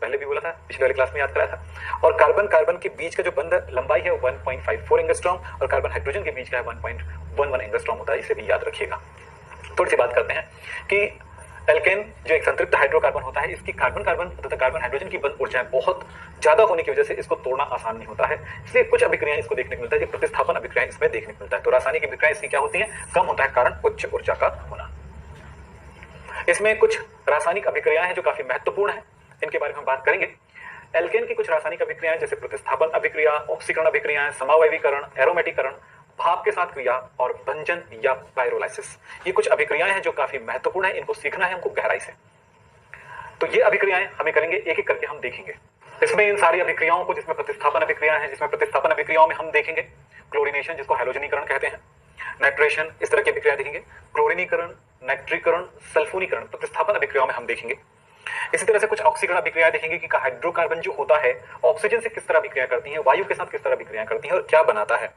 पहले भी बोला था, पिछले वाली क्लास में याद कराया था। और कार्बन कार्बन के बीच का जो बंध लंबाई है 1.54 एंगस्ट्रॉम और कार्बन हाइड्रोजन के बीच का है 1.11 एंगस्ट्रॉम होता है। इसे भी याद रखिएगा। थोड़ी सी बात करते हैं कि एल्केन जो एक संतृप्त हाइड्रोकार्बन होता है, इसकी कार्बन कार्बन तथा कार्बन हाइड्रोजन की बंध ऊर्जाएं बहुत ज्यादा होने की वजह से इसको तोड़ना आसान नहीं होता है, इसलिए कुछ अभिक्रियाएं इसको देखने को मिलता है, प्रतिस्थापन अभिक्रियाएं इसमें देखने को मिलता है। तो रासायनिक अभिक्रियाएं इसकी क्या होती हैं? कम होता है, कारण उच्च ऊर्जा का होना। इसमें कुछ रासायनिक अभिक्रियाएं हैं जो काफी महत्वपूर्ण है, इनके बारे में हम बात करेंगे। एल्केन की कुछ रासायनिक अभिक्रियाएं जैसे प्रतिस्थापन अभिक्रिया, ऑक्सीकरण अभिक्रियाएं, समावयवीकरण, एरोमेटिकरण, भाप के साथ क्रिया और भंजन या पाइरोलाइसिस, ये कुछ अभिक्रियाएं हैं जो काफी महत्वपूर्ण है, इनको सीखना है हमको गहराई से। तो ये अभिक्रियाएं हमें करेंगे, एक एक करके हम देखेंगे। इसमें इन सारी अभिक्रियाओं को, जिसमें प्रतिस्थापन अभिक्रियाएं हैं, जिसमें प्रतिस्थापन अभिक्रियाओं में हम देखेंगे क्लोरीनेशन, जिसको हैलोजनीकरण कहते हैं, नाइट्रेशन, इस तरह की अभिक्रिया देखेंगे, क्लोरीनीकरण, नाइट्रीकरण, सल्फोनीकरण, प्रतिस्थापन अभिक्रियाओं में हम देखेंगे। इसी तरह से कुछ ऑक्सीकरण अभिक्रियाएं देखेंगे कि हाइड्रोकार्बन जो होता है ऑक्सीजन से किस तरह अभिक्रिया करती है, वायु के साथ किस तरह अभिक्रिया करती है और क्या बनाता है।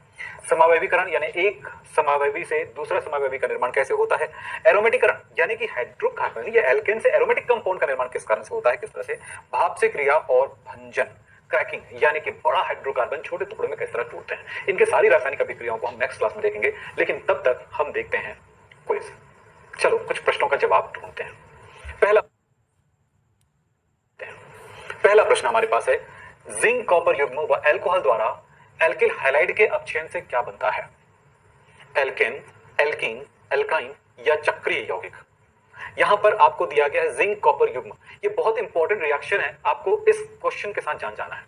समावयवीकरण यानी एक समावयवी से दूसरा समावयवी का निर्माण कैसे होता है। एरोमेटिकरण यानी कि हाइड्रोकार्बन या एल्केन से एरोमेटिक कंपाउंड का निर्माण किस कारण से होता है, किस तरह से। भाप से क्रिया और भंजन, क्रैकिंग यानी कि बड़ा हाइड्रोकार्बन छोटे टुकड़ों में किस तरह टूटते हैं। इनके सारी रासायनिक अभिक्रियाओं को हम नेक्स्ट क्लास में देखेंगे, लेकिन तब तक हम देखते हैं क्विज। चलो कुछ प्रश्नों का जवाब ढूंढते हैं। पहला प्रश्न हमारे पास है, जिंक कॉपर युग्म व अल्कोहल द्वारा एल्किल हैलाइड के अपक्षयन से क्या बनता है। एल्केन, एल्कीन, एल्काइन या चक्रीय यौगिक। यहां पर आपको दिया गया है जिंक कॉपर युग्म। ये बहुत इंपॉर्टेंट रिएक्शन है, आपको इस क्वेश्चन के साथ जाना है,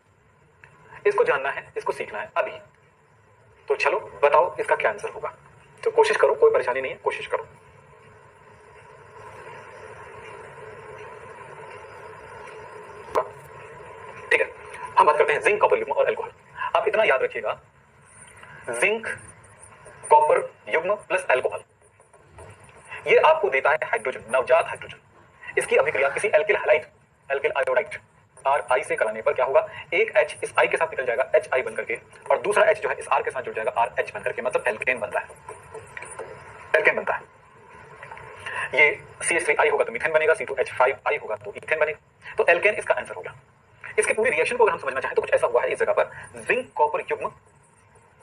इसको जानना है, इसको सीखना है अभी। तो चलो बताओ इसका क्या आंसर होगा। तो कोशिश करो, कोई परेशानी नहीं है, कोशिश करो। ठीक है, हम बात करते हैं जिंक कॉपर युग्म और अल्कोहल। आप इतना याद रखिएगा, जिंक कॉपर युग्म प्लस अल्कोहल, ये आपको देता है हाइड्रोजन, नवजात हाइड्रोजन। इसकी अभिक्रिया किसी alkyl halide, alkyl iodide Ri से कराने पर क्या होगा, एक H इस I के साथ निकल जाएगा HI बन करके, और दूसरा H जो है इस R के साथ जुड़ जाएगा RH बन करके, मतलब एल्केन बनता है, एल्केन बनता है। ये CH3I होगा तो मीथेन बनेगा, C2H5I होगा तो ईथेन बनेगा। तो एल्केन इसका आंसर हो गया। इसके पूरे रिएक्शन को अगर हम समझना चाहें तो कुछ ऐसा हुआ है इस जगह पर, जिंक कॉपर युग्म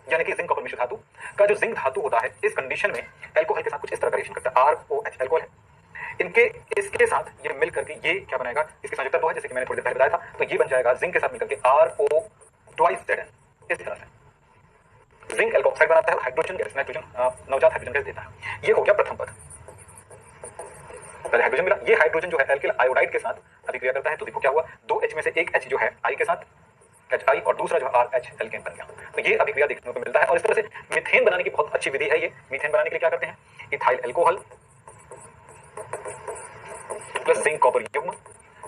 यानी कि जिंक कॉपर मिश्र धातु का जो जिंक धातु होता है इस कंडीशन में एल्कोहल के साथ कुछ इस तरह का रिएक्शन करता है, ROH अल्कोहल है। इनके इसके साथ ये मिल करके ये क्या बनाएगा, इसके संयुक्त तत्व है जैसे कि मैंने थोड़ी देर पहले बताया था, तो ये बन जाएगा जिंक के साथ मिलकर के RO2ZN। इस तरह से जिंक एल्कोक्साइड बनाता है, हाइड्रोजन गैस, नाइट्रोजन नवजात हाइड्रोजन गैस देता है। ये हो गया प्रथम पद, पहले हाइड्रोजन मिला। ये हाइड्रोजन जो है एल्किल आयोडाइड के साथ अभिक्रिया करता है, तो देखो क्या हुआ, 2 H में से एक H जो है I के साथ HI और दूसरा जो है RH एल्केन बन गया। तो ये अभिक्रिया देखने को मिलता है, और इस तरह से मीथेन बनाने की बहुत अच्छी विधि है ये। मीथेन बनाने के लिए क्या करते हैं, ethyl alcohol plus zinc copper युग्म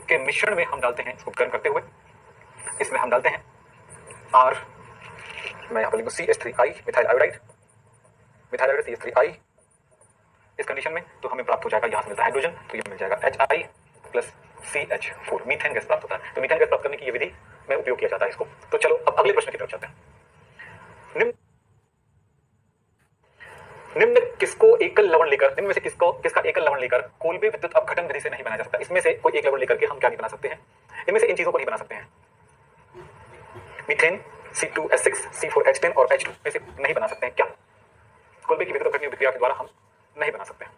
के मिश्रण में हम डालते हैं, इसको गर्म करते हुए इसमें हम डालते हैं R, मैं यहाँ पर लिखूँ CH3I methyl iodide, methyl iodide CH3I इस कंडीशन में, तो हमें प्राप्त हो जाएगा, यहाँ से मिलता है हाइड्रोजन, तो ये मिल जाएगा HI plus CH4, methane gas प्राप्त होता है। तो मीथेन गैस प्राप्त करने की ये विधि में उपयोग किया जाता है इसको। तो चलो अब अगले प्रश्न की तरफ चलते हैं। निम्न किसको एकल लवण लेकर, निम्न में से किसका एकल लवण लेकर कोल्बे विद्युत अपघटन विधि से नहीं बनाया जा सकता। इसमें से कोई एक लवण लेकर के हम क्या नहीं बना सकते हैं, इनमें से इन चीजों को नहीं बना सकते हैं। मीथेन C2H6 C4H10 और H2 में से नहीं बना सकते हैं क्या, कोल्बे की विद्युत अपघटन विक्रिया के द्वारा हम नहीं बना सकते हैं।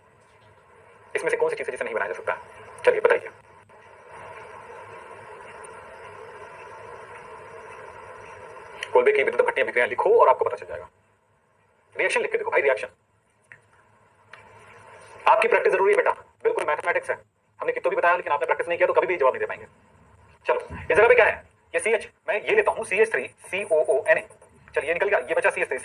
इसमें से कौन सी चीज है जिसे नहीं बनाया जा सकता है, चलिए बताइए। कोल्बे की विद्युत अपघटन विक्रिया लिखो और आपको पता चल जाएगा। रिएक्शन लिख के देखो भाई, रिएक्शन आपकी प्रैक्टिस जरूरी है बेटा, बिल्कुल मैथमेटिक्स है। हमने कितना भी बताया लेकिन आपने प्रैक्टिस नहीं किया तो कभी भी जवाब नहीं दे पाएंगे। चलो इस जगह पे क्या है, ये CH मैं ये लेता हूं CH3COONA, चलिए ये निकल गया, ये बचा CH3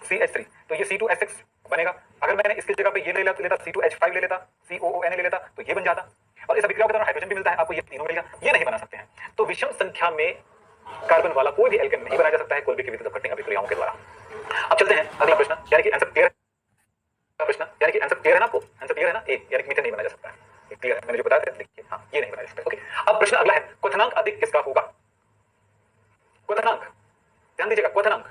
CH3 तो ये C2H6 बनेगा। अगर मैंने इसकी जगह पे ये ले लेता C2H5 ले लेता, COONA ले लेता तो ये बन जाता, और इस अभिक्रिया के दौरान हाइड्रोजन भी मिलता है आपको, ये तीनों मिलेगा। ये नहीं बना सकते हैं, तो विषम संख्या में कार्बन वाला कोई भी एल्केन नहीं बनाया जा सकता है कोल्बे की विद्युत अपघटन अभिक्रियाओं के द्वारा। अब चलते हैं अगला प्रश्न, यानी कि आंसर क्लियर है, प्रश्न यानी कि आंसर क्लियर है ना आपको, आंसर क्लियर है ना, ए यानी कि मीथेन नहीं बनाया जा सकता है, ये क्लियर है, मैंने जो बताया था देखिए, हाँ ये नहीं बनाया जा सकता। ओके, अब प्रश्न अगला है, क्वथनांक अधिक किसका होगा। क्वथनांक ध्यान दीजिएगा, क्वथनांक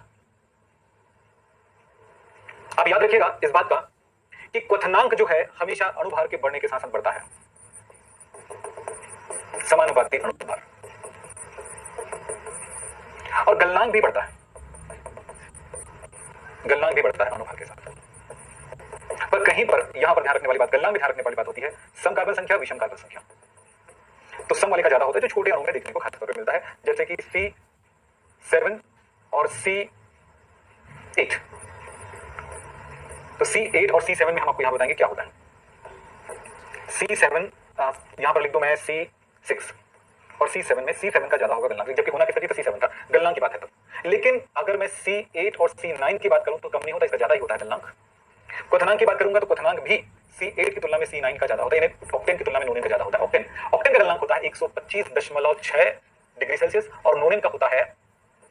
आप याद रखिएगा इस बात का कि क्वथनांक जो है हमेशा अणुभार के बढ़ने के साथ साथ बढ़ता है, समानुपाती अणुभार, और गलनांक भी बढ़ता है, गलनांक भी बढ़ता है अणुभार के साथ। पर कहीं पर यहां पर ध्यान रखने वाली बात, गलनांक में ध्यान रखने वाली बात होती है सम कार्बन संख्या विषम कार्बन संख्या। तो सम वाले का ज्यादा होता है, जो छोटे अणु में देखने को खासतौर पर मिलता है, जैसे कि C7 और C8। तो C8 और C7 में हम आपको यहां बताएंगे क्या होता है। C7 यहां पर लिख दो मैं C6 और C7 में C7 का ज्यादा होगा गलनांक, जबकि होना किसका C7 था, गलनांक की बात है तब। लेकिन अगर मैं C8 और C9 की बात करूं तो कम नहीं होता, इसका ज्यादा ही होता है गलनांक। क्वथनांक की बात करूंगा तो क्वथनांक भी C8 की तुलना में C9 का ज्यादा होता है, यानी ऑक्टेन की तुलना में नोनेन का ज्यादा होता है। ऑक्टेन का गलनांक होता है 125.6 डिग्री सेल्सियस और नोनेन का होता है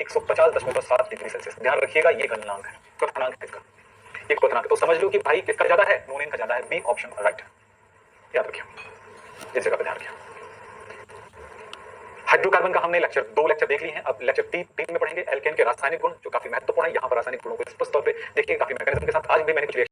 150.7 डिग्री सेल्सियस। ध्यान रखिएगा ये गलनांक है, क्वथनांक है इसका, ये क्वथनांक। तो समझ लो कि भाई किसका ज्यादा है, नोनेन का ज्यादा है, बी ऑप्शन राइट, याद रखिए इस जगह पर ध्यान रखिए। हाइड्रोकार्बन का हमने दो लेक्चर देख लिए हैं, अब लेक्चर 3 में पढ़ेंगे एल्केन के रासायनिक गुण, जो काफी महत्वपूर्ण है। यहाँ पर रासायनिक गुणों को स्पष्ट तौर पे देखिए, काफी मैकेनिज्म के साथ। आज भी मैंने कुछ